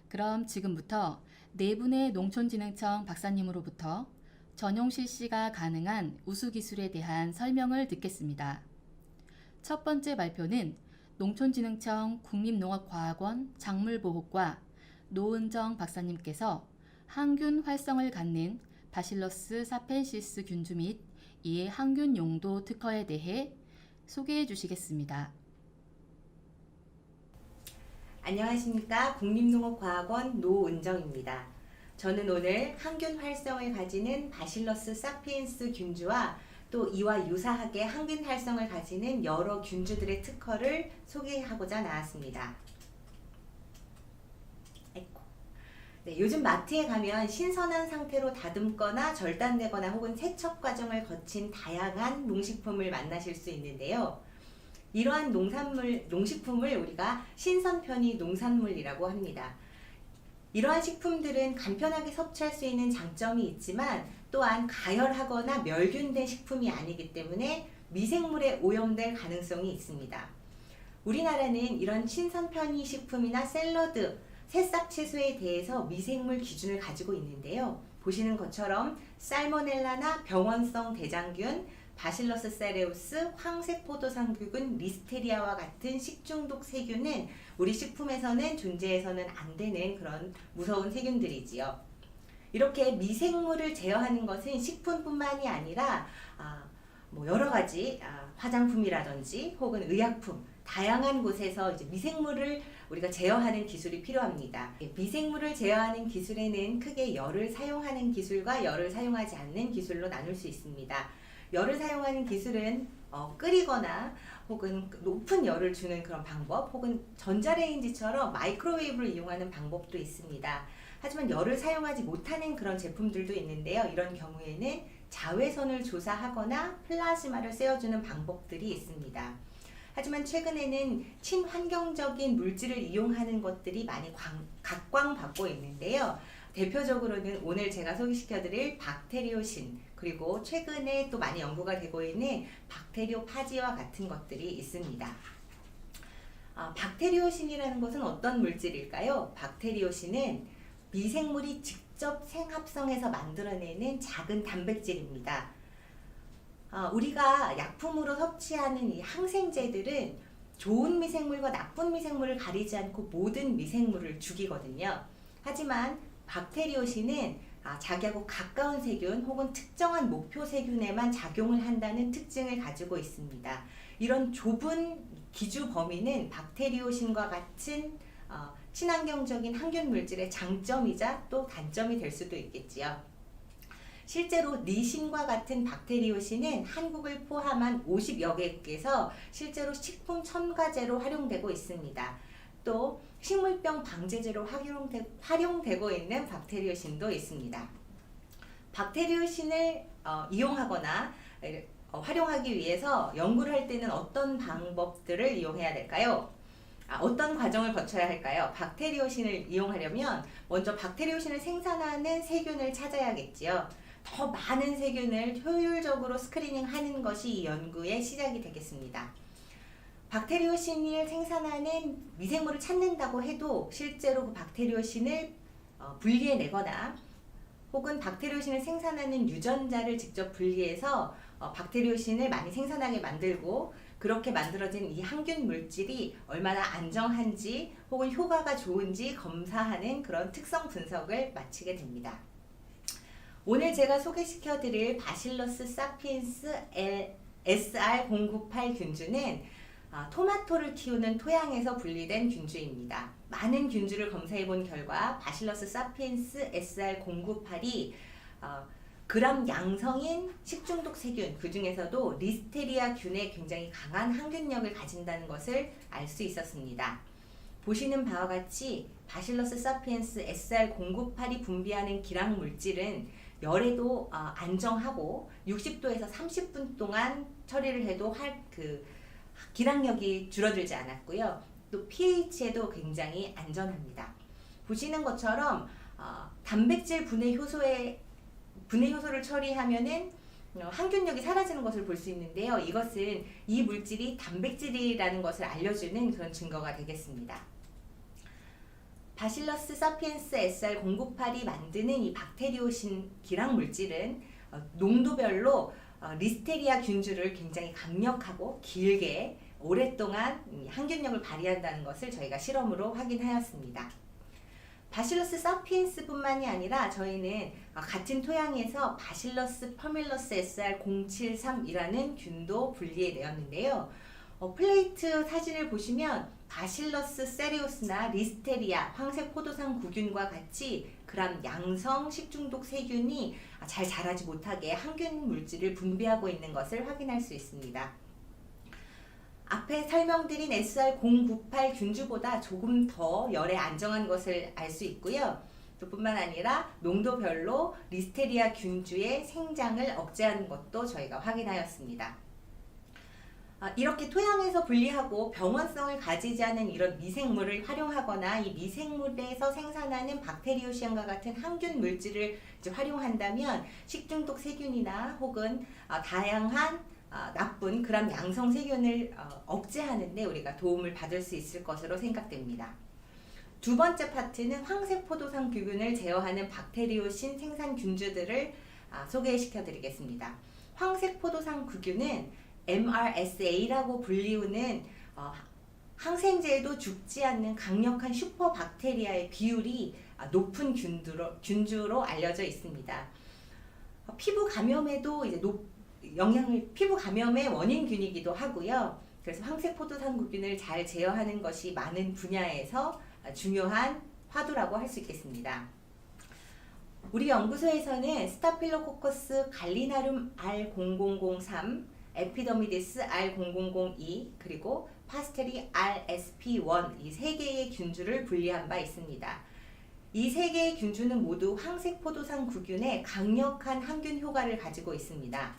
그럼 지금부터 네 분의 농촌진흥청 박사님으로부터 전용 실시가 가능한 우수기술에 대한 설명을 듣겠습니다. 첫 번째 발표는 농촌진흥청 국립농업과학원 작물보호과 노은정 박사님께서 항균 활성을 갖는 바실러스 사펜시스 균주 및 이의 항균 용도 특허에 대해 소개해 주시겠습니다. 안녕하십니까. 국립농업과학원 노은정입니다. 저는 오늘 항균 활성을 가지는 바실러스 사피엔스 균주와 또 이와 유사하게 항균 활성을 가지는 여러 균주들의 특허를 소개하고자 나왔습니다. 네, 요즘 마트에 가면 신선한 상태로 다듬거나 절단되거나 혹은 세척 과정을 거친 다양한 농식품을 만나실 수 있는데요. 이러한 농식품을 우리가 신선편의 농산물이라고 합니다. 이러한 식품들은 간편하게 섭취할 수 있는 장점이 있지만 또한 가열하거나 멸균된 식품이 아니기 때문에 미생물에 오염될 가능성이 있습니다. 우리나라는 이런 신선편의 식품이나 샐러드, 새싹 채소에 대해서 미생물 기준을 가지고 있는데요. 보시는 것처럼 살모넬라나 병원성 대장균, 바실러스 세레우스, 황색포도상균, 리스테리아와 같은 식중독 세균은 우리 식품에서는 존재해서는 안 되는 그런 무서운 세균들이지요. 이렇게 미생물을 제어하는 것은 식품뿐만이 아니라 여러 가지 화장품이라든지 혹은 의약품, 다양한 곳에서 이제 미생물을 우리가 제어하는 기술이 필요합니다. 미생물을 제어하는 기술에는 크게 열을 사용하는 기술과 열을 사용하지 않는 기술로 나눌 수 있습니다. 열을 사용하는 기술은 끓이거나 혹은 높은 열을 주는 그런 방법, 혹은 전자레인지처럼 마이크로웨이브를 이용하는 방법도 있습니다. 하지만 열을 사용하지 못하는 그런 제품들도 있는데요. 이런 경우에는 자외선을 조사하거나 플라즈마를 쐬어주는 방법들이 있습니다. 하지만 최근에는 친환경적인 물질을 이용하는 것들이 많이 각광받고 있는데요. 대표적으로는 오늘 제가 소개시켜드릴 박테리오신, 그리고 최근에 또 많이 연구가 되고 있는 박테리오파지와 같은 것들이 있습니다. 박테리오신이라는 것은 어떤 물질일까요? 박테리오신은 미생물이 직접 생합성해서 만들어내는 작은 단백질입니다. 우리가 약품으로 섭취하는 이 항생제들은 좋은 미생물과 나쁜 미생물을 가리지 않고 모든 미생물을 죽이거든요. 하지만 박테리오신은 자기하고 가까운 세균 혹은 특정한 목표 세균에만 작용을 한다는 특징을 가지고 있습니다. 이런 좁은 기주 범위는 박테리오신과 같은 친환경적인 항균 물질의 장점이자 또 단점이 될 수도 있겠지요. 실제로 니신과 같은 박테리오신은 한국을 포함한 50여 개국에서 실제로 식품 첨가제로 활용되고 있습니다. 또 식물병 방제제로 활용되고 있는 박테리오신도 있습니다. 박테리오신을 이용하거나 활용하기 위해서 연구를 할 때는 어떤 방법들을 이용해야 될까요? 어떤 과정을 거쳐야 할까요? 박테리오신을 이용하려면 먼저 박테리오신을 생산하는 세균을 찾아야겠지요. 더 많은 세균을 효율적으로 스크리닝하는 것이 이 연구의 시작이 되겠습니다. 박테리오신을 생산하는 미생물을 찾는다고 해도 실제로 그 박테리오신을 분리해내거나 혹은 박테리오신을 생산하는 유전자를 직접 분리해서 박테리오신을 많이 생산하게 만들고, 그렇게 만들어진 이 항균 물질이 얼마나 안정한지 혹은 효과가 좋은지 검사하는 그런 특성 분석을 마치게 됩니다. 오늘 제가 소개시켜드릴 바실러스 사피엔스 SR098 균주는 토마토를 키우는 토양에서 분리된 균주입니다. 많은 균주를 검사해 본 결과 바실러스 사피엔스 SR098이 그람 양성인 식중독 세균, 그 중에서도 리스테리아 균에 굉장히 강한 항균력을 가진다는 것을 알 수 있었습니다. 보시는 바와 같이 바실러스 사피엔스 SR098이 분비하는 기랑 물질은 열에도 안정하고 60도에서 30분 동안 처리를 해도 기량력이 줄어들지 않았고요. 또 pH에도 굉장히 안전합니다. 보시는 것처럼 단백질 분해 효소를 처리하면은 항균력이 사라지는 것을 볼 수 있는데요. 이것은 이 물질이 단백질이라는 것을 알려주는 그런 증거가 되겠습니다. 바실러스 사피엔스 SR098이 만드는 이 박테리오신 기랑 물질은 농도별로 리스테리아 균주를 굉장히 강력하고 길게 오랫동안 항균력을 발휘한다는 것을 저희가 실험으로 확인하였습니다. 바실러스 사피엔스 뿐만이 아니라 저희는 같은 토양에서 바실러스 퍼밀러스 SR073이라는 균도 분리해내었는데요. 플레이트 사진을 보시면 바실러스 세리우스나 리스테리아, 황색포도상 구균과 같이 그람 양성 식중독 세균이 잘 자라지 못하게 항균 물질을 분비하고 있는 것을 확인할 수 있습니다. 앞에 설명드린 SR098 균주보다 조금 더 열에 안정한 것을 알 수 있고요. 또 뿐만 아니라 농도별로 리스테리아 균주의 생장을 억제하는 것도 저희가 확인하였습니다. 이렇게 토양에서 분리하고 병원성을 가지지 않은 이런 미생물을 활용하거나 이 미생물에서 생산하는 박테리오시안과 같은 항균 물질을 이제 활용한다면 식중독 세균이나 혹은 다양한 나쁜 그람 양성 세균을 억제하는 데 우리가 도움을 받을 수 있을 것으로 생각됩니다. 두 번째 파트는 황색포도상 규균을 제어하는 박테리오신 생산균주들을 소개시켜 드리겠습니다. 황색포도상 규균은 MRSA라고 불리우는 항생제에도 죽지 않는 강력한 슈퍼박테리아의 비율이 높은 균주로 알려져 있습니다. 피부 감염에도 이제 피부 감염의 원인균이기도 하고요. 그래서 황색포도상구균을 잘 제어하는 것이 많은 분야에서 중요한 화두라고 할 수 있겠습니다. 우리 연구소에서는 스타필로코커스 갈리나룸 R0003, 에피더미디스 R0002, 그리고 파스테리 RSP1 이 세 개의 균주를 분리한 바 있습니다. 이 세 개의 균주는 모두 황색포도상 구균의 강력한 항균 효과를 가지고 있습니다.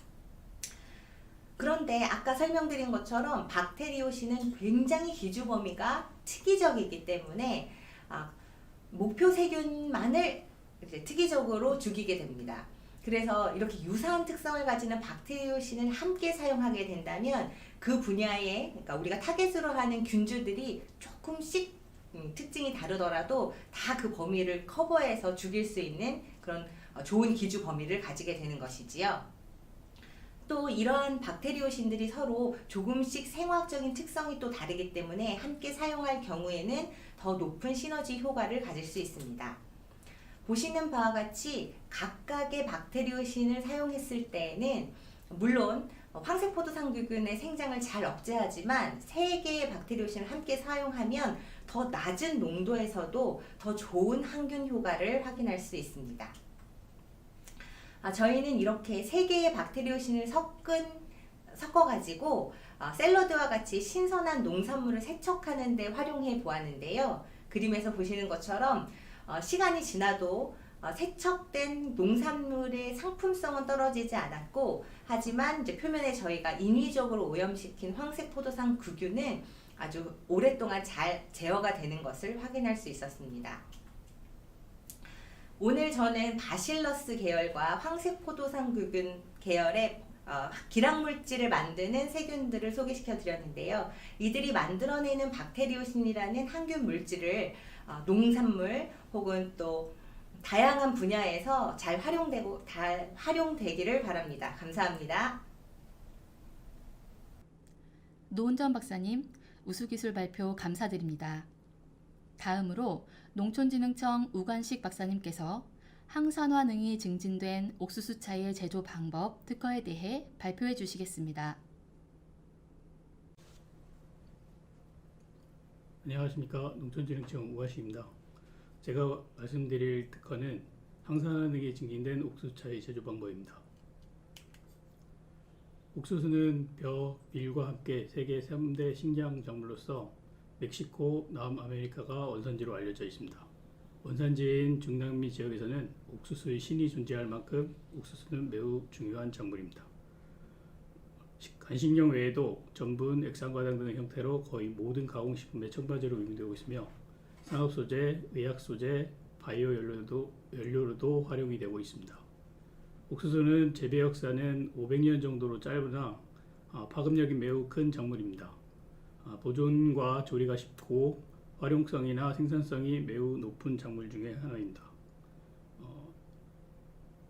그런데 아까 설명드린 것처럼 박테리오신은 굉장히 기주 범위가 특이적이기 때문에 목표 세균만을 이제 특이적으로 죽이게 됩니다. 그래서 이렇게 유사한 특성을 가지는 박테리오신을 함께 사용하게 된다면 그 분야에, 그러니까 우리가 타겟으로 하는 균주들이 조금씩 특징이 다르더라도 다 그 범위를 커버해서 죽일 수 있는 그런 좋은 기주 범위를 가지게 되는 것이지요. 또 이러한 박테리오신들이 서로 조금씩 생화학적인 특성이 또 다르기 때문에 함께 사용할 경우에는 더 높은 시너지 효과를 가질 수 있습니다. 보시는 바와 같이 각각의 박테리오신을 사용했을 때에는 물론 황색포도상규균의 생장을 잘 억제하지만 3개의 박테리오신을 함께 사용하면 더 낮은 농도에서도 더 좋은 항균 효과를 확인할 수 있습니다. 저희는 이렇게 3개의 박테리오신을 섞어가지고 샐러드와 같이 신선한 농산물을 세척하는 데 활용해 보았는데요. 그림에서 보시는 것처럼 시간이 지나도 세척된 농산물의 상품성은 떨어지지 않았고, 하지만 이제 표면에 저희가 인위적으로 오염시킨 황색포도상 구균은 아주 오랫동안 잘 제어가 되는 것을 확인할 수 있었습니다. 오늘 저는 바실러스 계열과 황색포도상구균 계열의 기량물질을 만드는 세균들을 소개시켜 드렸는데요. 이들이 만들어내는 박테리오신이라는 항균 물질을 농산물 혹은 또 다양한 분야에서 잘 활용되기를 바랍니다. 감사합니다. 노은전 박사님, 우수기술 발표 감사드립니다. 다음으로 농촌진흥청 우관식 박사님께서 항산화 능이 증진된 옥수수차의 제조 방법 특허에 대해 발표해 주시겠습니다. 안녕하십니까. 농촌진흥청 우관식입니다. 제가 말씀드릴 특허는 항산화 능이 증진된 옥수수차의 제조 방법입니다. 옥수수는 벼, 밀과 함께 세계 3대 식량 작물로서 멕시코, 남아메리카가 원산지로 알려져 있습니다. 원산지인 중남미 지역에서는 옥수수의 신이 존재할 만큼 옥수수는 매우 중요한 작물입니다. 간식용 외에도 전분, 액상과당 등의 형태로 거의 모든 가공식품의 첨가제로 이용되고 있으며 산업소재, 의약소재, 바이오 연료로도 활용이 되고 있습니다. 옥수수는 재배 역사는 500년 정도로 짧으나 파급력이 매우 큰 작물입니다. 보존과 조리가 쉽고 활용성이나 생산성이 매우 높은 작물 중에 하나입니다.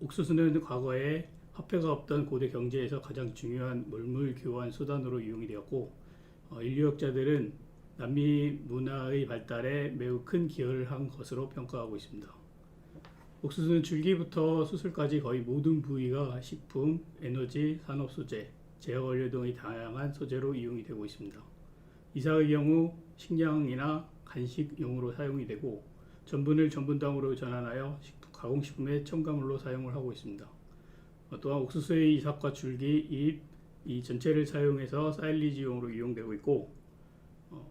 옥수수는 과거에 화폐가 없던 고대 경제에서 가장 중요한 물물 교환 수단으로 이용이 되었고, 인류학자들은 남미 문화의 발달에 매우 큰 기여를 한 것으로 평가하고 있습니다. 옥수수는 줄기부터 수술까지 거의 모든 부위가 식품, 에너지, 산업 소재, 제약 원료 등의 다양한 소재로 이용이 되고 있습니다. 이삭의 경우 식량이나 간식용으로 사용이 되고, 전분을 전분당으로 전환하여 가공식품의 첨가물로 사용을 하고 있습니다. 또한 옥수수의 이삭과 줄기, 잎, 이 전체를 사용해서 사일리지용으로 이용되고 있고,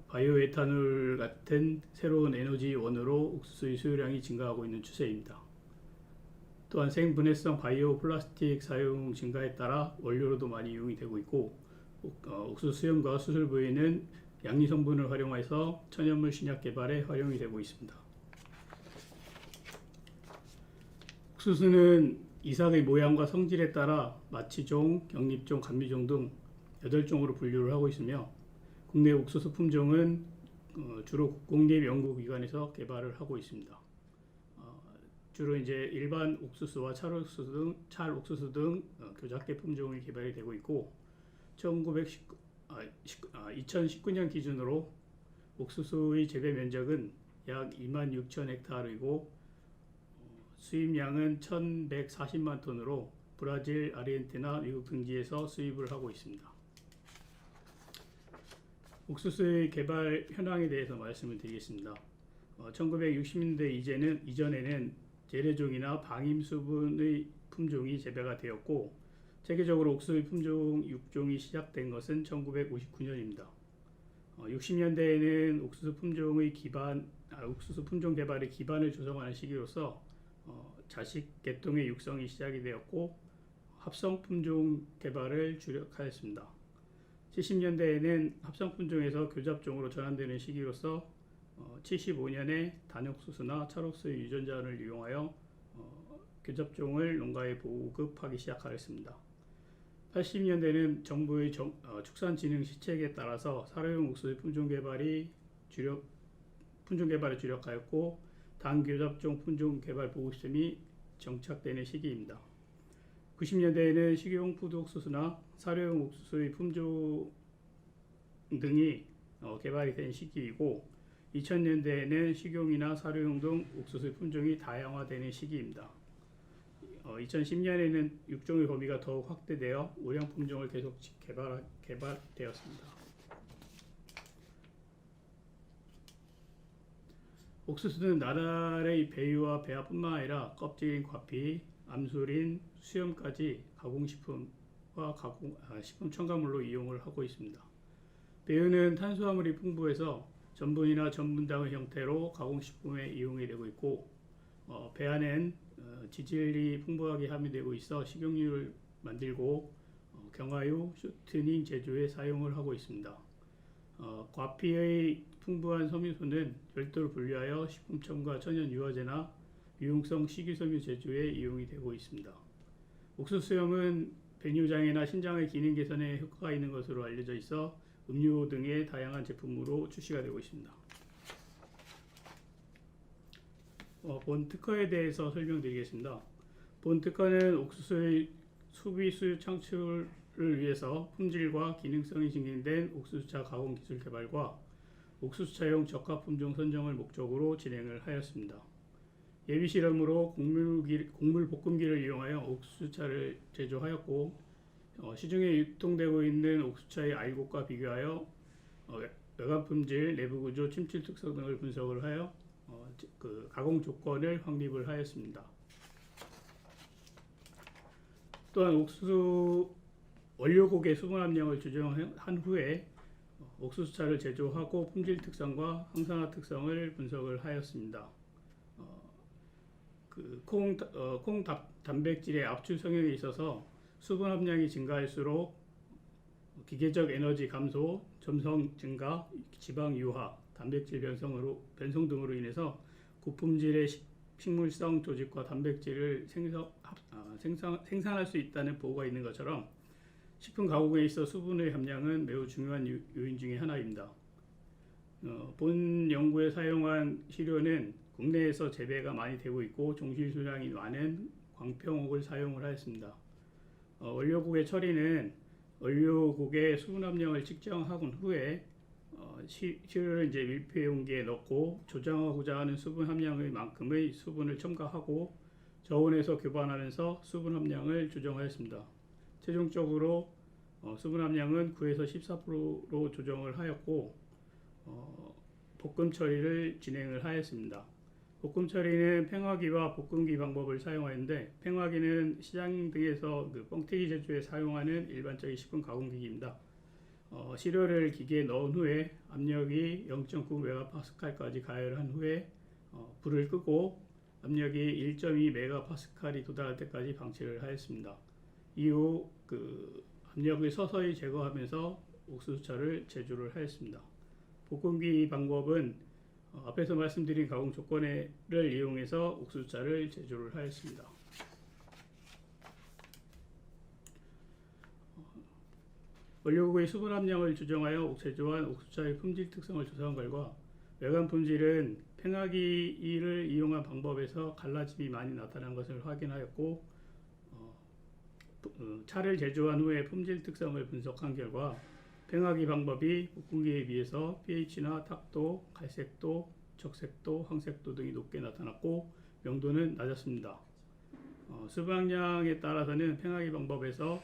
바이오에탄올 같은 새로운 에너지원으로 옥수수의 수요량이 증가하고 있는 추세입니다. 또한 생분해성 바이오 플라스틱 사용 증가에 따라 원료로도 많이 이용이 되고 있고, 옥수수 수염과 수술 부위는 양리 성분을 활용해서 천연물 신약 개발에 활용이 되고 있습니다. 옥수수는 이삭의 모양과 성질에 따라 마취종, 경립종, 감미종 등 8종으로 분류를 하고 있으며 국내 옥수수 품종은 주로 국공립연구기관에서 개발을 하고 있습니다. 주로 이제 일반 옥수수와 찰옥수수 등 교작계 품종이 개발이 되고 있고 2019년 기준으로 옥수수의 재배 면적은 약 26,000헥타르이고 수입량은 1,140만 톤으로 브라질, 아르헨티나, 미국 등지에서 수입을 하고 있습니다. 옥수수의 개발 현황에 대해서 말씀을 드리겠습니다. 1960년대 이전에는 재래종이나 방임수분의 품종이 재배가 되었고 세계적으로 옥수수의 품종 6종이 시작된 것은 1959년입니다. 60년대에는 옥수수 품종 개발의 기반을 조성하는 시기로서 자식 계통의 육성이 시작이 되었고 합성 품종 개발을 주력하였습니다. 70년대에는 합성 품종에서 교잡종으로 전환되는 시기로서 75년에 단옥수수나 찰옥수수의 유전자를 이용하여 교잡종을 농가에 보급하기 시작하였습니다. 80년대는 정부의 축산진흥 시책에 따라서 사료용 옥수수 품종 개발에 주력하였고 단교잡종 품종 개발 보급심이 정착되는 시기입니다. 90년대에는 식용 푸드 옥수수나 사료용 옥수수의 품종 등이 개발이 된 시기이고 2000년대에는 식용이나 사료용 등 옥수수의 품종이 다양화되는 시기입니다. 2010년에는 육종의 범위가 더욱 확대되어 우량 품종을 계속 개발되었습니다. 옥수수는 나달의 배유와 배합뿐만 아니라 껍질인 과피, 암술인, 수염까지 가공식품과 식품 첨가물로 이용을 하고 있습니다. 배유는 탄수화물이 풍부해서 전분이나 전분당의 형태로 가공식품에 이용이 되고 있고 배안엔 지질이 풍부하게 함유되고 있어 식용유를 만들고 경화유, 슈트닝 제조에 사용을 하고 있습니다. 과피의 풍부한 섬유소는 별도로 분류하여 식품 첨가 천연 유화제나 유용성 식이섬유 제조에 이용이 되고 있습니다. 옥수수 수염은 배뇨장애나 신장의 기능 개선에 효과가 있는 것으로 알려져 있어 음료 등의 다양한 제품으로 출시가 되고 있습니다. 본 특허에 대해서 설명드리겠습니다. 본 특허는 옥수수의 소비 수요 창출을 위해서 품질과 기능성이 증진된 옥수수차 가공 기술 개발과 옥수수차용 적합 품종 선정을 목적으로 진행을 하였습니다. 예비 실험으로 곡물 볶음기를 이용하여 옥수수차를 제조하였고 시중에 유통되고 있는 옥수수차의 알곡과 비교하여 외관 품질, 내부 구조, 침출 특성 등을 분석을 하여 가공 조건을 확립을 하였습니다. 또한 옥수수 원료곡의 수분 함량을 조정한 후에 옥수수차를 제조하고 품질 특성과 항산화 특성을 분석을 하였습니다. 콩 단백질의 압출 성형에 있어서 수분 함량이 증가할수록 기계적 에너지 감소, 점성 증가, 지방 유화, 단백질 변성 등으로 인해서 고품질의 식물성 조직과 단백질을 생산할 수 있다는 보고가 있는 것처럼 식품 가공에 있어 수분의 함량은 매우 중요한 요인 중의 하나입니다. 본 연구에 사용한 시료는 국내에서 재배가 많이 되고 있고 종실 수량이 많은 광평옥을 사용을 하였습니다. 원료곡의 처리는 원료곡의 수분 함량을 측정한 후에 시료를 이제 밀폐 용기에 넣고 조정하고자 하는 수분 함량의 만큼의 수분을 첨가하고 저온에서 교반하면서 수분 함량을 조정하였습니다. 최종적으로 수분 함량은 9에서 14%로 조정을 하였고 볶음 처리를 진행을 하였습니다. 볶음 처리는 팽화기와 볶음기 방법을 사용하였는데 팽화기는 시장 등에서 뻥튀기 제조에 사용하는 일반적인 식품 가공기기입니다. 시료를 기계에 넣은 후에 압력이 0.9메가파스칼까지 가열한 후에 불을 끄고 압력이 1.2메가파스칼이 도달할 때까지 방치를 하였습니다. 이후 압력을 서서히 제거하면서 옥수수차를 제조를 하였습니다. 볶음기 방법은 앞에서 말씀드린 가공 조건을 이용해서 옥수수차를 제조를 하였습니다. 원료국의 수분 함량을 조정하여 제조한 옥수수차의 품질 특성을 조사한 결과 외관 품질은 팽하기를 이용한 방법에서 갈라짐이 많이 나타난 것을 확인하였고 차를 제조한 후에 품질 특성을 분석한 결과 팽하기 방법이 볶음기에 비해서 pH나 탁도, 갈색도, 적색도, 황색도 등이 높게 나타났고 명도는 낮았습니다. 수분 함량에 따라서는 팽하기 방법에서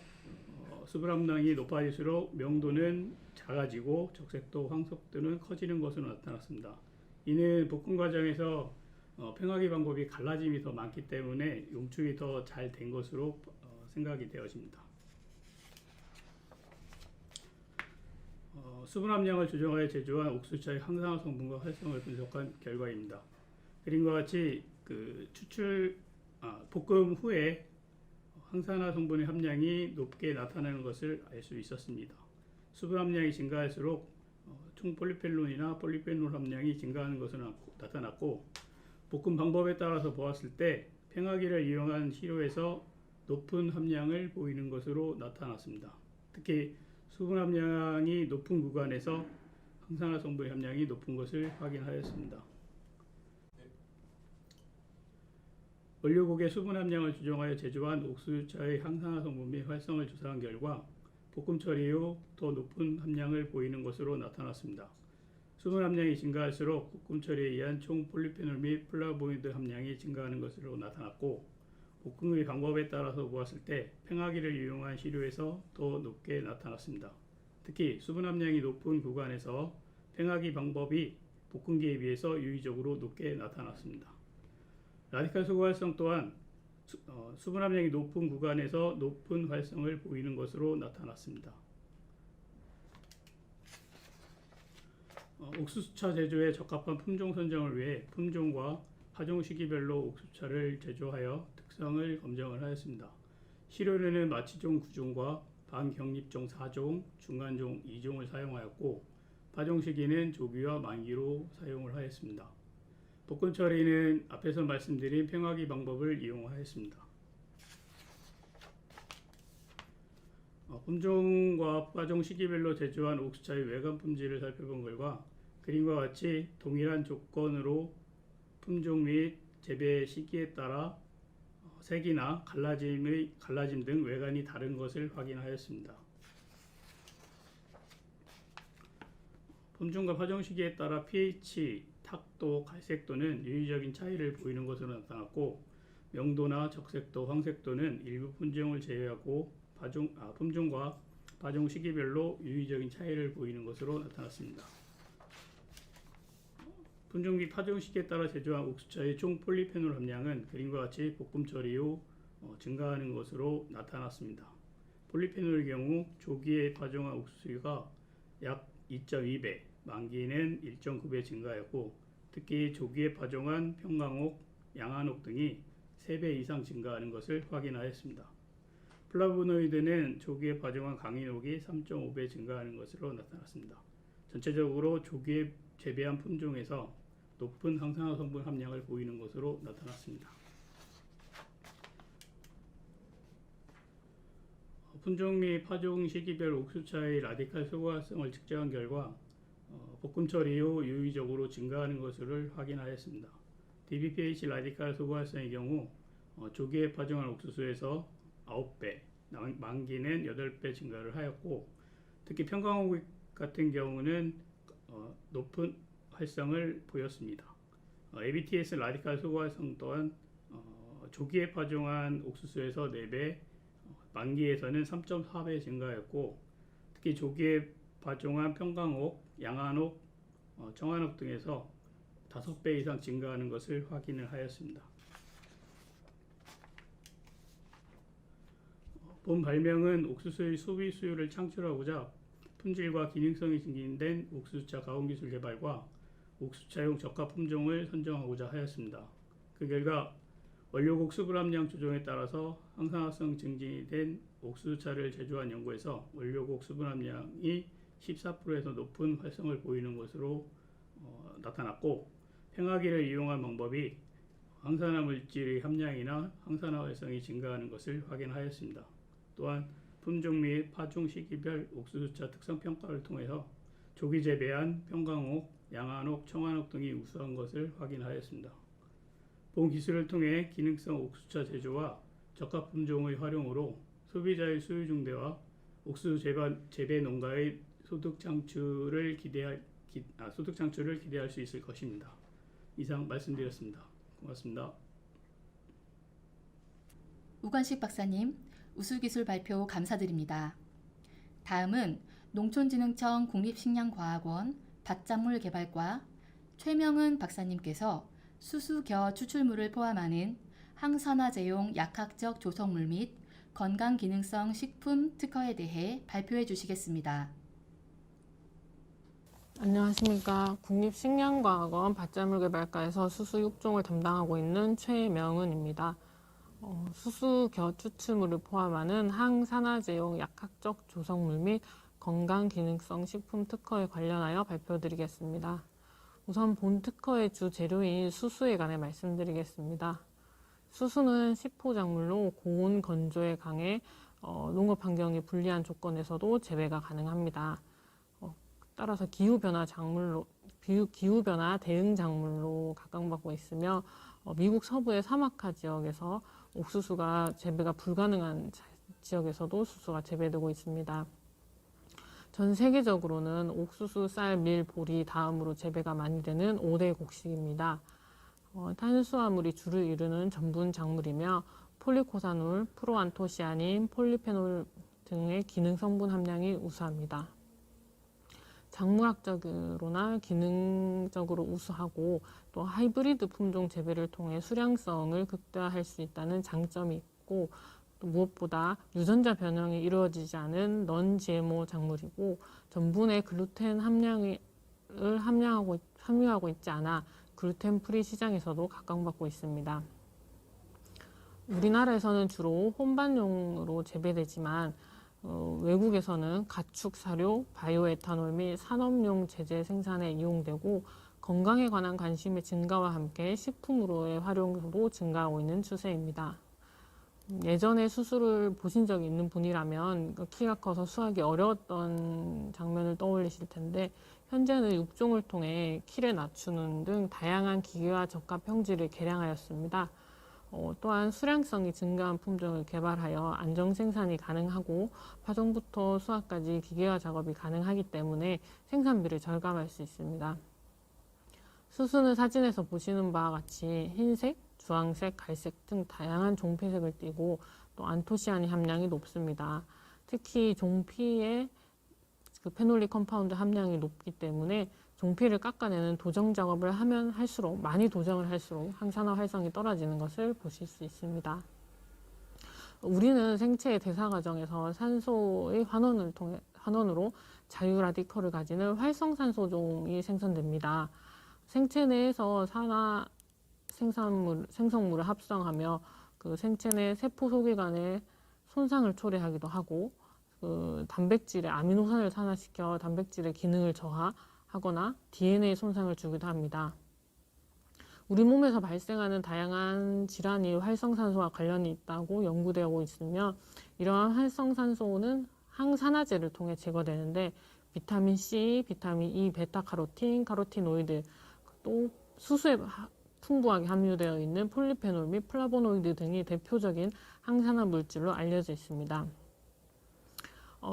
수분 함량이 높아질수록 명도는 작아지고 적색도, 황색도는 커지는 것으로 나타났습니다. 이는 볶음 과정에서 팽하기 방법이 갈라짐이 더 많기 때문에 용축이 더 잘 된 것으로 생각이 되어집니다. 수분 함량을 조정하여 제조한 옥수수차의 항산화 성분과 활성을 분석한 결과입니다. 그림과 같이 볶음 후에 항산화 성분의 함량이 높게 나타나는 것을 알 수 있었습니다. 수분 함량이 증가할수록 총폴리페놀이나 폴리페놀 함량이 증가하는 것으로 나타났고 볶음 방법에 따라서 보았을 때 팽하기를 이용한 시료에서 높은 함량을 보이는 것으로 나타났습니다. 특히 수분 함량이 높은 구간에서 항산화 성분의 함량이 높은 것을 확인하였습니다. 원료국의 수분 함량을 조정하여 제조한 옥수수차의 항산화 성분 및 활성을 조사한 결과 볶음 처리 후 더 높은 함량을 보이는 것으로 나타났습니다. 수분 함량이 증가할수록 볶음 처리에 의한 총 폴리페놀 및 플라보노이드 함량이 증가하는 것으로 나타났고 볶음의 방법에 따라서 보았을 때 팽하기를 이용한 시료에서 더 높게 나타났습니다. 특히 수분 함량이 높은 구간에서 팽하기 방법이 볶음기에 비해서 유의적으로 높게 나타났습니다. 라디칼 소구 활성 또한 수분 함량이 높은 구간에서 높은 활성을 보이는 것으로 나타났습니다. 옥수수차 제조에 적합한 품종 선정을 위해 품종과 파종 시기별로 옥수수차를 제조하여 특성을 검증을 하였습니다. 시료에는 마취종 9종과 반격립종 4종, 중간종 2종을 사용하였고 파종 시기는 조기와 만기로 사용을 하였습니다. 볶음 처리는 앞에서 말씀드린 팽하기 방법을 이용하였습니다. 품종과 파종 시기별로 제조한 옥수수차의 외관 품질을 살펴본 결과 그림과 같이 동일한 조건으로 품종 및 재배 시기에 따라 색이나 갈라짐 등 외관이 다른 것을 확인하였습니다. 품종과 파종 시기에 따라 pH, 탁도, 갈색도는 유의적인 차이를 보이는 것으로 나타났고 명도나 적색도, 황색도는 일부 품종을 제외하고 품종과 파종 시기별로 유의적인 차이를 보이는 것으로 나타났습니다. 품종 및 파종 시기에 따라 제조한 옥수수차의 총 폴리페놀 함량은 그림과 같이 볶음 처리 후 증가하는 것으로 나타났습니다. 폴리페놀의 경우 조기에 파종한 옥수수가 약 2.2배, 만기는 1.9배 증가하였고 특히 조기에 파종한 평강옥, 양한옥 등이 3배 이상 증가하는 것을 확인하였습니다. 플라보노이드는 조기에 파종한 강인옥이 3.5배 증가하는 것으로 나타났습니다. 전체적으로 조기에 재배한 품종에서 높은 항산화 성분 함량을 보이는 것으로 나타났습니다. 품종 및 파종 시기별 옥수수차의 라디칼 소구 활성을 측정한 결과 볶음 처리 후 유의적으로 증가하는 것을 확인하였습니다. DBPH 라디칼 소구 활성의 경우 조기에 파종한 옥수수에서 9배, 만기는 8배 증가를 하였고 특히 평강옥 같은 경우는 높은 활성을 보였습니다. ABTS 라디칼 소구 활성 또한 조기에 파종한 옥수수에서 4배, 만기에서는 3.4배 증가하였고 특히 조기에 파종한 평강옥, 양한옥, 청한옥 등에서 5배 이상 증가하는 것을 확인을 하였습니다. 본 발명은 옥수수의 소비 수요를 창출하고자 품질과 기능성이 증진된 옥수수차 가공기술 개발과 옥수수차용 적합 품종을 선정하고자 하였습니다. 그 결과 원료국 수분 함량 조정에 따라서 항산화성 증진된 옥수수차를 제조한 연구에서 원료국 수분 함량이 14%에서 높은 활성을 보이는 것으로 나타났고, 팽화기를 이용한 방법이 항산화 물질의 함량이나 항산화 활성이 증가하는 것을 확인하였습니다. 또한 품종 및 파종 시기별 옥수수차 특성 평가를 통해서 조기 재배한 평강옥, 양안옥, 청안옥 등이 우수한 것을 확인하였습니다. 본 기술을 통해 기능성 옥수수차 제조와 저가 품종의 활용으로 소비자의 수요 증대와 옥수수 재배 농가의 소득 창출을 기대할 수 있을 것입니다. 이상 말씀드렸습니다. 고맙습니다. 우관식 박사님, 우수기술 발표 감사드립니다. 다음은 농촌진흥청 국립식량과학원 밭작물 개발과 최명은 박사님께서 수수겨 추출물을 포함하는 항산화제용 약학적 조성물 및 건강기능성 식품 특허에 대해 발표해 주시겠습니다. 안녕하십니까. 국립식량과학원 밭작물 개발과에서 수수 6종을 담당하고 있는 최명은입니다. 수수겨 추출물을 포함하는 항산화제용 약학적 조성물 및 건강기능성 식품 특허에 관련하여 발표드리겠습니다. 우선 본 특허의 주 재료인 수수에 관해 말씀드리겠습니다. 수수는 식포작물로 고온 건조에 강해 농업 환경이 불리한 조건에서도 재배가 가능합니다. 따라서 기후변화 대응 작물로 각광받고 있으며 미국 서부의 사막화 지역에서 옥수수가 재배가 불가능한 지역에서도 수수가 재배되고 있습니다. 전 세계적으로는 옥수수, 쌀, 밀, 보리 다음으로 재배가 많이 되는 5대 곡식입니다. 탄수화물이 주를 이루는 전분 작물이며 폴리코사놀, 프로안토시아닌, 폴리페놀 등의 기능 성분 함량이 우수합니다. 작물학적으로나 기능적으로 우수하고 또 하이브리드 품종 재배를 통해 수량성을 극대화할 수 있다는 장점이 있고, 또 무엇보다 유전자 변형이 이루어지지 않은 넌 GMO 작물이고 전분의 글루텐 함유하고 있지 않아 글루텐 프리 시장에서도 각광받고 있습니다. 우리나라에서는 주로 혼반용으로 재배되지만 외국에서는 가축 사료, 바이오에탄올 및 산업용 제재 생산에 이용되고 건강에 관한 관심의 증가와 함께 식품으로의 활용도 증가하고 있는 추세입니다. 예전에 수수를 보신 적이 있는 분이라면 키가 커서 수확이 어려웠던 장면을 떠올리실 텐데, 현재는 육종을 통해 키를 낮추는 등 다양한 기계와 적합 형질을 개량하였습니다. 또한 수량성이 증가한 품종을 개발하여 안정 생산이 가능하고 파종부터 수확까지 기계화 작업이 가능하기 때문에 생산비를 절감할 수 있습니다. 수수는 사진에서 보시는 바와 같이 흰색, 주황색, 갈색 등 다양한 종피색을 띠고 또 안토시아닌 함량이 높습니다. 특히 종피의 페놀릭 컴파운드 함량이 높기 때문에 종피를 깎아내는 도정 작업을 하면 할수록, 많이 도정을 할수록 항산화 활성이 떨어지는 것을 보실 수 있습니다. 우리는 생체의 대사 과정에서 산소의 환원으로 자유 라디컬을 가지는 활성산소종이 생성됩니다. 생체 내에서 산화 생성물을 합성하며 그 생체 내 세포 소기관에 손상을 초래하기도 하고, 단백질의 아미노산을 산화시켜 단백질의 기능을 저하하거나 DNA 손상을 주기도 합니다. 우리 몸에서 발생하는 다양한 질환이 활성산소와 관련이 있다고 연구되고 있으며, 이러한 활성산소는 항산화제를 통해 제거되는데 비타민 C, 비타민 E, 베타카로틴, 카로티노이드, 또 수수에 풍부하게 함유되어 있는 폴리페놀 및 플라보노이드 등이 대표적인 항산화 물질로 알려져 있습니다.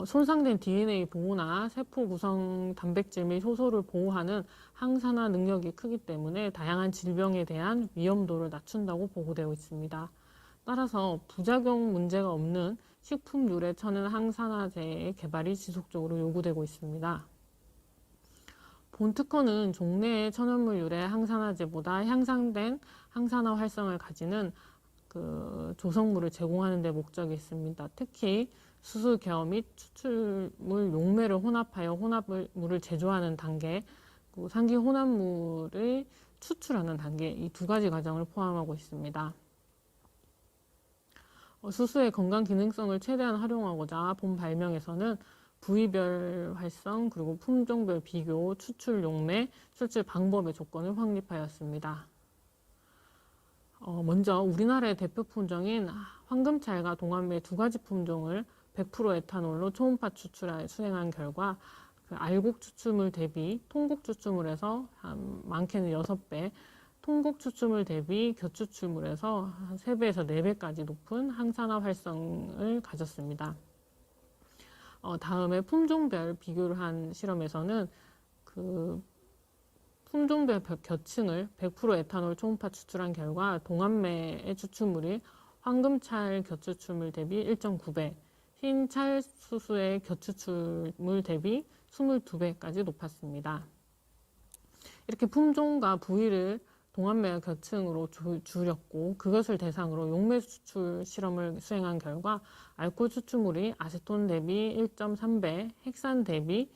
손상된 DNA 보호나 세포 구성 단백질 및 효소를 보호하는 항산화 능력이 크기 때문에 다양한 질병에 대한 위험도를 낮춘다고 보고되고 있습니다. 따라서 부작용 문제가 없는 식품류래 천연 항산화제의 개발이 지속적으로 요구되고 있습니다. 본 특허는 종래의 천연물 유래 항산화제보다 향상된 항산화 활성을 가지는 조성물을 제공하는 데 목적이 있습니다. 특히 수수겨 및 추출물 용매를 혼합하여 혼합물을 제조하는 단계, 상기 혼합물을 추출하는 단계, 이 두 가지 과정을 포함하고 있습니다. 수수의 건강 기능성을 최대한 활용하고자 본 발명에서는 부위별 활성 그리고 품종별 비교, 추출 용매, 추출 방법의 조건을 확립하였습니다. 먼저 우리나라의 대표 품종인 황금찰과 동안매 두 가지 품종을 100% 에탄올로 초음파 추출하여 수행한 결과 그 알곡 추출물 대비 통곡 추출물에서 많게는 6배, 통곡 추출물 대비 곁추출물에서 한 3배에서 4배까지 높은 항산화 활성을 가졌습니다. 다음에 품종별 비교를 한 실험에서는 그 품종별 겨층을 100% 에탄올 초음파 추출한 결과 동안매의 추출물이 황금찰 곁추출물 대비 1.9배, 흰찰 수수의 곁추출물 대비 22배까지 높았습니다. 이렇게 품종과 부위를 동안매 겨층으로 줄였고 그것을 대상으로 용매 추출 실험을 수행한 결과 알코올 추출물이 아세톤 대비 1.3배, 헥산 대비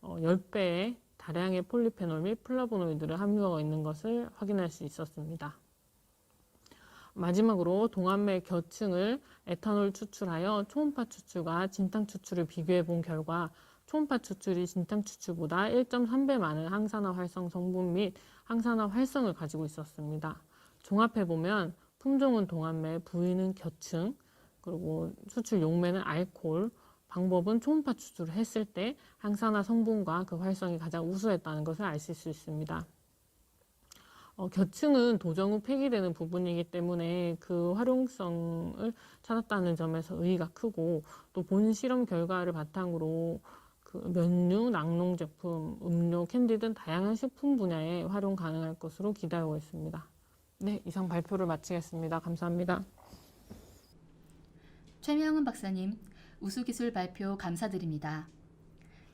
10배의 다량의 폴리페놀 및 플라보노이드를 함유하고 있는 것을 확인할 수 있었습니다. 마지막으로 동안매 겨층을 에탄올 추출하여 초음파 추출과 진탕 추출을 비교해 본 결과 초음파 추출이 진탕 추출보다 1.3배 많은 항산화 활성 성분 및 항산화 활성을 가지고 있었습니다. 종합해 보면 품종은 동안매, 부위는 겨층, 그리고 추출 용매는 알코올, 방법은 초음파 추출을 했을 때 항산화 성분과 그 활성이 가장 우수했다는 것을 알 수 있습니다. 겨층은 도정 후 폐기되는 부분이기 때문에 그 활용성을 찾았다는 점에서 의의가 크고 또 본 실험 결과를 바탕으로 그 면류, 낙농 제품, 음료, 캔디 등 다양한 식품 분야에 활용 가능할 것으로 기대하고 있습니다. 네, 이상 발표를 마치겠습니다. 감사합니다. 최명은 박사님, 우수기술 발표 감사드립니다.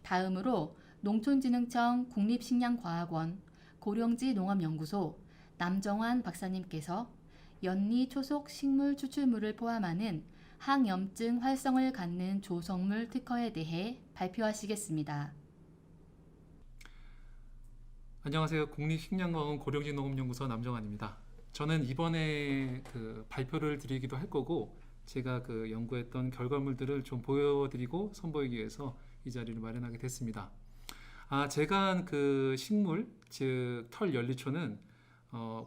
다음으로 농촌진흥청 국립식량과학원 고령지 농업연구소 남정환 박사님께서 연리 초속 식물 추출물을 포함하는 항염증 활성을 갖는 조성물 특허에 대해 발표하시겠습니다. 안녕하세요. 국립식량과학원 고령지 농업연구소 남정환입니다. 저는 이번에 그 발표를 드리기도 할 거고 제가 그 연구했던 결과물들을 좀 보여드리고 선보이기 위해서 이 자리를 마련하게 됐습니다. 제가 한 그 식물, 즉 털 연리초는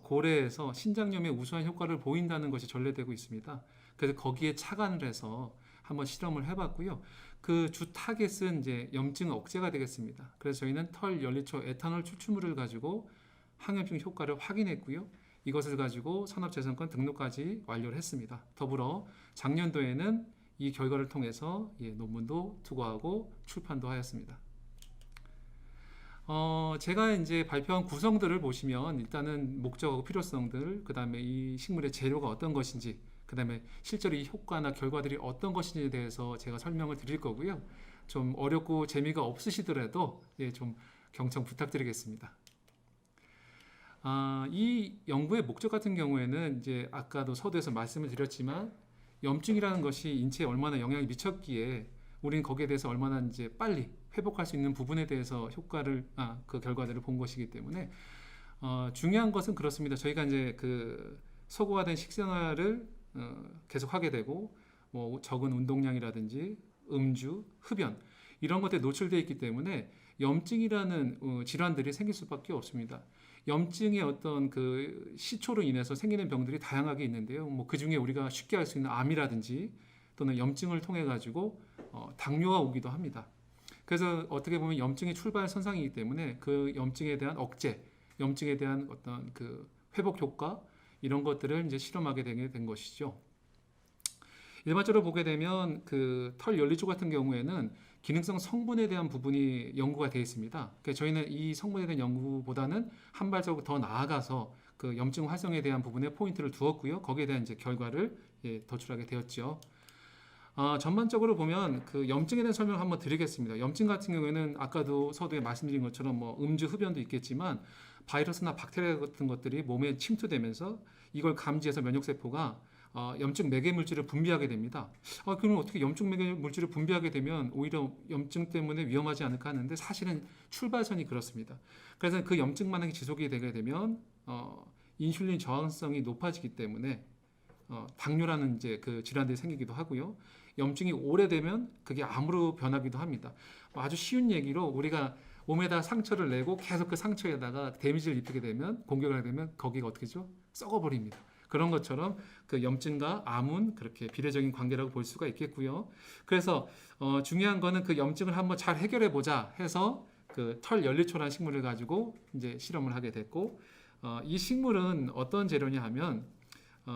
고래에서 신장염에 우수한 효과를 보인다는 것이 전례되고 있습니다. 그래서 거기에 착안을 해서 한번 실험을 해봤고요. 그 주 타겟은 이제 염증 억제가 되겠습니다. 그래서 저희는 털 연리초 에탄올 추출물을 가지고 항염증 효과를 확인했고요. 이것을 가지고 산업재산권 등록까지 완료를 했습니다. 더불어 작년도에는 이 결과를 통해서 논문도 투고하고 출판도 하였습니다. 제가 이제 발표한 구성들을 보시면 일단은 목적하고 필요성들, 그 다음에 이 식물의 재료가 어떤 것인지, 그 다음에 실제로 이 효과나 결과들이 어떤 것인지에 대해서 제가 설명을 드릴 거고요. 좀 어렵고 재미가 없으시더라도 좀 경청 부탁드리겠습니다. 이 연구의 목적 같은 경우에는 이제 아까도 서두에서 말씀을 드렸지만 염증이라는 것이 인체에 얼마나 영향을 미쳤기에 우리는 거기에 대해서 얼마나 이제 빨리 회복할 수 있는 부분에 대해서 그 결과들을 본 것이기 때문에 중요한 것은 그렇습니다. 저희가 이제 그 소고화된 식생활을 계속 하게 되고 뭐 적은 운동량이라든지 음주, 흡연 이런 것들에 노출되어 있기 때문에 염증이라는 질환들이 생길 수밖에 없습니다. 염증의 어떤 그 시초로 인해서 생기는 병들이 다양하게 있는데요. 뭐 그 중에 우리가 쉽게 알 수 있는 암이라든지 또는 염증을 통해 가지고 당뇨가 오기도 합니다. 그래서 어떻게 보면 염증의 출발 선상이기 때문에 그 염증에 대한 억제, 염증에 대한 어떤 그 회복 효과 이런 것들을 이제 실험하게 되게 된 것이죠. 일반적으로 보게 되면 그 털 연리초 같은 경우에는 기능성 성분에 대한 부분이 연구가 되어 있습니다. 그러니까 저희는 이 성분에 대한 연구보다는 한 발자국 더 나아가서 그 염증 활성에 대한 부분에 포인트를 두었고요. 거기에 대한 이제 결과를 도출하게 되었죠. 전반적으로 보면 그 염증에 대한 설명을 한번 드리겠습니다. 염증 같은 경우에는 아까도 서두에 말씀드린 것처럼 뭐 음주, 흡연도 있겠지만 바이러스나 박테리아 같은 것들이 몸에 침투되면서 이걸 감지해서 면역세포가 염증 매개 물질을 분비하게 됩니다. 그럼 어떻게 염증 매개 물질을 분비하게 되면 오히려 염증 때문에 위험하지 않을까 하는데 사실은 출발선이 그렇습니다. 그래서 그 염증 반응이 지속이 되게 되면 인슐린 저항성이 높아지기 때문에 당뇨라는 이제 그 질환들이 생기기도 하고요. 염증이 오래되면 그게 암으로 변하기도 합니다. 아주 쉬운 얘기로 우리가 몸에다 상처를 내고 계속 그 상처에다가 데미지를 입히게 되면 공격을 하게 되면 거기가 어떻게 되죠? 썩어버립니다. 그런 것처럼 그 염증과 암은 그렇게 비례적인 관계라고 볼 수가 있겠고요. 그래서 중요한 거는 그 염증을 한번 잘 해결해 보자 해서 그 털 연리초라는 식물을 가지고 이제 실험을 하게 됐고 이 식물은 어떤 재료냐 하면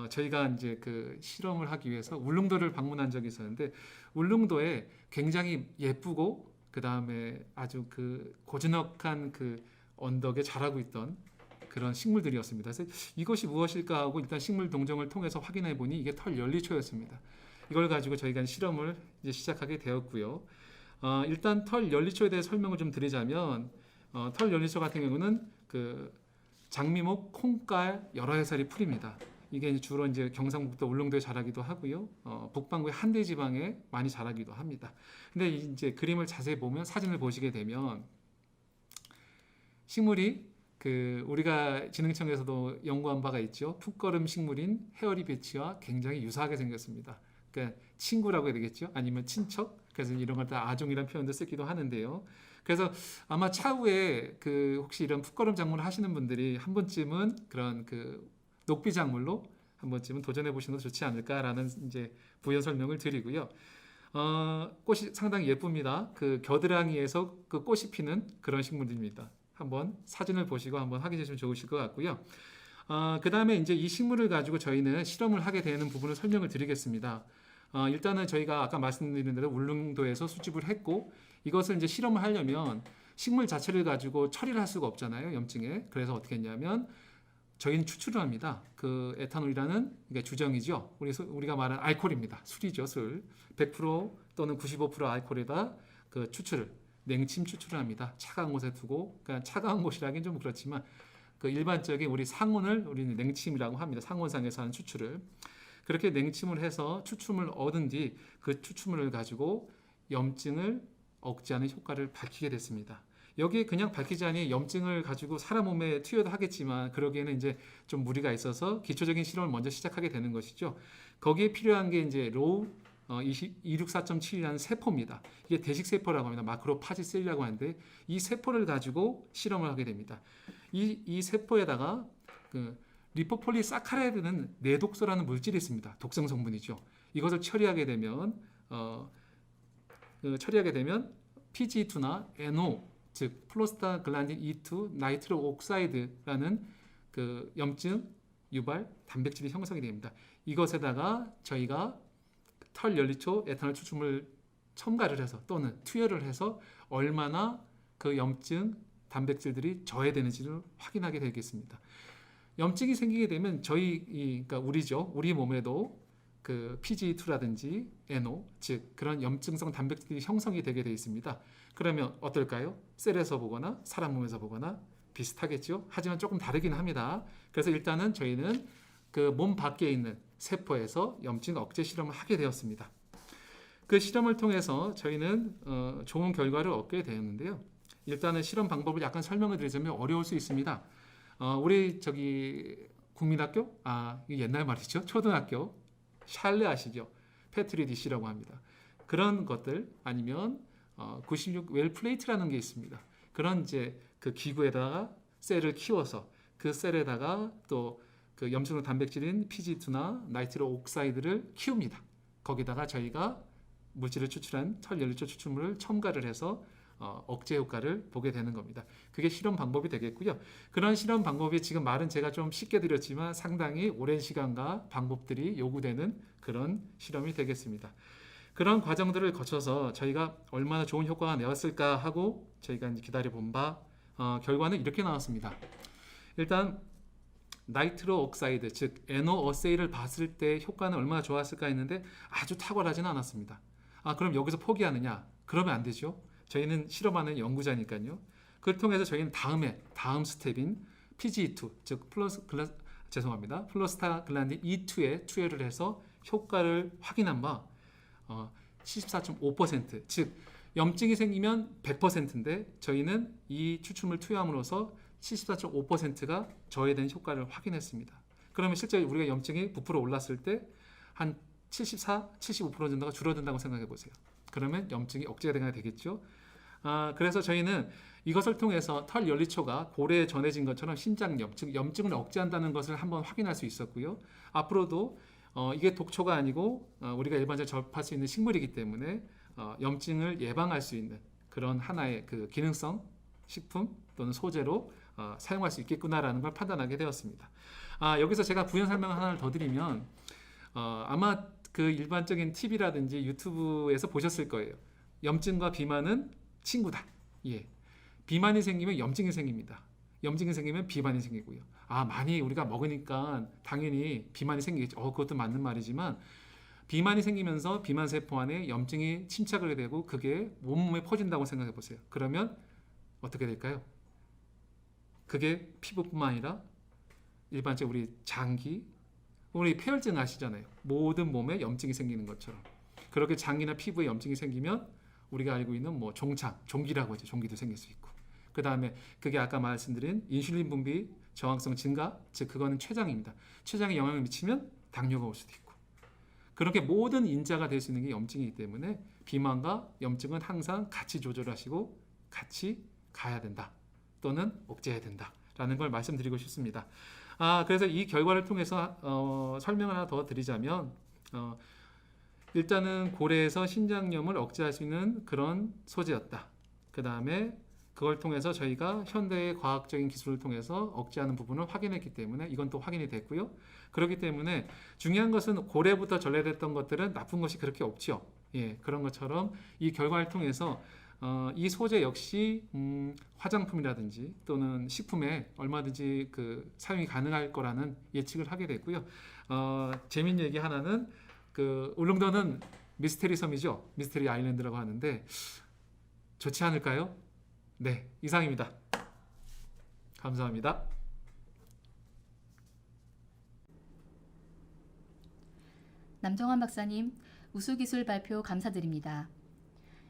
저희가 이제 그 실험을 하기 위해서 울릉도를 방문한 적이 있었는데 울릉도에 굉장히 예쁘고 그 다음에 아주 그 고즈넉한 그 언덕에 자라고 있던 그런 식물들이었습니다. 그래서 이것이 무엇일까 하고 일단 식물 동정을 통해서 확인해 보니 이게 털 연리초였습니다. 이걸 가지고 저희가 실험을 이제 시작하게 되었고요. 일단 털 연리초에 대해 설명을 좀 드리자면 털 연리초 같은 경우는 그 장미목, 콩깔 여러 해살이 풀입니다. 이게 주로 이제 경상북도 울릉도에 자라기도 하고요. 북반구의 한대 지방에 많이 자라기도 합니다. 근데 이제 그림을 자세히 보면 사진을 보시게 되면 식물이 그 우리가 진흥청에서도 연구한 바가 있죠. 풋걸음 식물인 헤어리 배치와 굉장히 유사하게 생겼습니다. 그러니까 친구라고 해야 되겠죠. 아니면 친척. 그래서 이런 걸 다 아종이라는 표현도 쓰기도 하는데요. 그래서 아마 차후에 그 혹시 이런 풋걸음 작물을 하시는 분들이 한 번쯤은 그런 그 녹비 작물로 한 번쯤은 도전해 보시는 것도 좋지 않을까라는 이제 부연 설명을 드리고요. 꽃이 상당히 예쁩니다. 그 겨드랑이에서 그 꽃이 피는 그런 식물들입니다. 한번 사진을 보시고 한번 확인해 주시면 좋으실 것 같고요. 그 다음에 이제 이 식물을 가지고 저희는 실험을 하게 되는 부분을 설명을 드리겠습니다. 일단은 저희가 아까 말씀드린 대로 울릉도에서 수집을 했고 이것을 이제 실험을 하려면 식물 자체를 가지고 처리를 할 수가 없잖아요. 염증에. 그래서 어떻게 했냐면 저희는 추출을 합니다. 그 에탄올이라는 게 주정이죠. 우리가 말하는 알코올입니다. 술이죠, 술. 100% 또는 95% 알코올에다 그 추출을 냉침 추출을 합니다. 차가운 곳에 두고, 그러니까 차가운 곳이라긴 좀 그렇지만 그 일반적인 우리 상온을 우리는 냉침이라고 합니다. 상온상에서 하는 추출을 그렇게 냉침을 해서 추출물을 얻은 뒤 그 추출물을 가지고 염증을 억제하는 효과를 밝히게 됐습니다. 여기에 그냥 밝히지 않니 염증을 가지고 사람 몸에 투여도 하겠지만 그러기에는 이제 좀 무리가 있어서 기초적인 실험을 먼저 시작하게 되는 것이죠. 거기에 필요한 게 이제 로우 264.7이라는 세포입니다. 이게 대식세포라고 합니다. 마크로파지셀이라고 하는데 이 세포를 가지고 실험을 하게 됩니다. 이 세포에다가 그 리포폴리사카라이드는 내독소라는 물질이 있습니다. 독성 성분이죠. 이것을 처리하게 되면 PGE2나 NO 즉 플로스타글란딘 E2 나이트로 옥사이드라는 그 염증 유발 단백질이 형성이 됩니다. 이것에다가 저희가 털 연리초 에탄올 추출물 첨가를 해서 또는 투여를 해서 얼마나 그 염증 단백질들이 저해되는지를 확인하게 되겠습니다. 염증이 생기게 되면 그러니까 우리 몸에도 그 PGE2라든지 NO 즉 그런 염증성 단백질이 형성이 되게 되어 있습니다. 그러면 어떨까요? 셀에서 보거나 사람 몸에서 보거나 비슷하겠죠. 하지만 조금 다르긴 합니다. 그래서 일단은 저희는 그 몸 밖에 있는 세포에서 염증 억제 실험을 하게 되었습니다. 그 실험을 통해서 저희는 좋은 결과를 얻게 되었는데요. 일단은 실험 방법을 약간 설명을 드리자면 어려울 수 있습니다. 우리 국민학교? 이게 옛날 말이죠. 초등학교 샬레 아시죠? 페트리 디시라고 합니다. 그런 것들 아니면 96 웰플레이트라는 게 있습니다. 그런 이제 그 기구에다가 셀을 키워서 그 셀에다가 또 그 염증성 단백질인 PGE2나 나이트로 옥사이드를 키웁니다. 거기다가 저희가 물질을 추출한 털 연리초 추출물을 첨가를 해서 억제 효과를 보게 되는 겁니다. 그게 실험 방법이 되겠고요. 그런 실험 방법이 지금 말은 제가 좀 쉽게 드렸지만 상당히 오랜 시간과 방법들이 요구되는 그런 실험이 되겠습니다. 그런 과정들을 거쳐서 저희가 얼마나 좋은 효과가 나왔을까 하고 저희가 이제 기다려본 바 결과는 이렇게 나왔습니다. 일단 나이트로 옥사이드 즉 NO어세이를 봤을 때 효과는 얼마나 좋았을까 했는데 아주 탁월하지는 않았습니다. 그럼 여기서 포기하느냐? 그러면 안 되죠. 저희는 실험하는 연구자니까요. 그걸 통해서 저희는 다음 스텝인 PGE2 즉 플로스타글란딘 E2에 투여를 해서 효과를 확인한 바 74.5% 즉 염증이 생기면 100%인데 저희는 이 추출물 투여함으로써 74.5%가 저해된 효과를 확인했습니다. 그러면 실제 우리가 염증이 부풀어 올랐을 때 한 74, 75% 정도가 줄어든다고 생각해 보세요. 그러면 염증이 억제가 되겠죠. 그래서 저희는 이것을 통해서 털 연리초가 고래에 전해진 것처럼 신장염, 즉 염증을 억제한다는 것을 한번 확인할 수 있었고요. 앞으로도 이게 독초가 아니고 우리가 일반적으로 접할 수 있는 식물이기 때문에 염증을 예방할 수 있는 그런 하나의 그 기능성 식품 또는 소재로 사용할 수 있겠구나라는 걸 판단하게 되었습니다. 여기서 제가 부연 설명 하나를 더 드리면 아마 그 일반적인 TV라든지 유튜브에서 보셨을 거예요. 염증과 비만은 친구다. 예. 비만이 생기면 염증이 생깁니다. 염증이 생기면 비만이 생기고요. 많이 우리가 먹으니까 당연히 비만이 생기겠죠. 그것도 맞는 말이지만 비만이 생기면서 비만 세포 안에 염증이 침착하게 되고 그게 온몸에 퍼진다고 생각해 보세요. 그러면 어떻게 될까요? 그게 피부뿐만 아니라 일반적으로 우리 장기, 우리 폐혈증 아시잖아요. 모든 몸에 염증이 생기는 것처럼 그렇게 장기나 피부에 염증이 생기면 우리가 알고 있는 뭐 종기라고 하죠. 종기도 생길 수 있고 그 다음에 그게 아까 말씀드린 인슐린 분비 저항성 증가, 즉 그거는 췌장입니다. 췌장에 영향을 미치면 당뇨가 올 수도 있고 그렇게 모든 인자가 될 수 있는 게 염증이기 때문에 비만과 염증은 항상 같이 조절하시고 같이 가야 된다 또는 억제해야 된다라는 걸 말씀드리고 싶습니다. 그래서 이 결과를 통해서 설명 하나 더 드리자면 일단은 고래에서 신장염을 억제할 수 있는 그런 소재였다. 그 다음에 그걸 통해서 저희가 현대의 과학적인 기술을 통해서 억제하는 부분을 확인했기 때문에 이건 또 확인이 됐고요. 그렇기 때문에 중요한 것은 고래부터 전래됐던 것들은 나쁜 것이 그렇게 없죠. 예, 그런 것처럼 이 결과를 통해서 이 소재 역시 화장품이라든지 또는 식품에 얼마든지 그 사용이 가능할 거라는 예측을 하게 됐고요. 재미있는 얘기 하나는 그 울릉도는 미스테리 섬이죠. 미스테리 아일랜드라고 하는데 좋지 않을까요? 네, 이상입니다. 감사합니다. 남정환 박사님, 우수기술 발표 감사드립니다.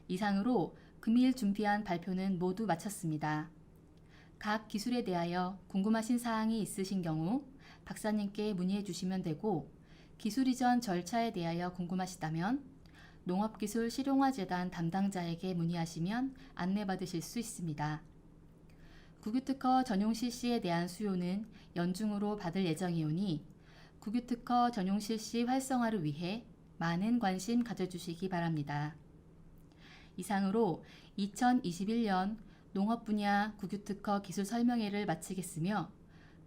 이상으로 금일 준비한 발표는 모두 마쳤습니다. 각 기술에 대하여 궁금하신 사항이 있으신 경우 박사님께 문의해 주시면 되고 기술 이전 절차에 대하여 궁금하시다면 농업기술실용화재단 담당자에게 문의하시면 안내받으실 수 있습니다. 국유특허 전용 실시에 대한 수요는 연중으로 받을 예정이오니 국유특허 전용 실시 활성화를 위해 많은 관심 가져주시기 바랍니다. 이상으로 2021년 농업 분야 국유특허 기술 설명회를 마치겠으며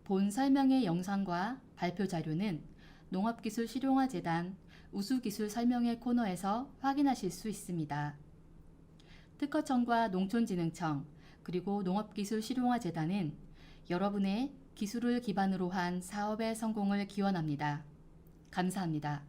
본 설명회 영상과 발표 자료는 농업기술실용화재단 우수기술 설명회 코너에서 확인하실 수 있습니다. 특허청과 농촌진흥청 그리고 농업기술실용화재단은 여러분의 기술을 기반으로 한 사업의 성공을 기원합니다. 감사합니다.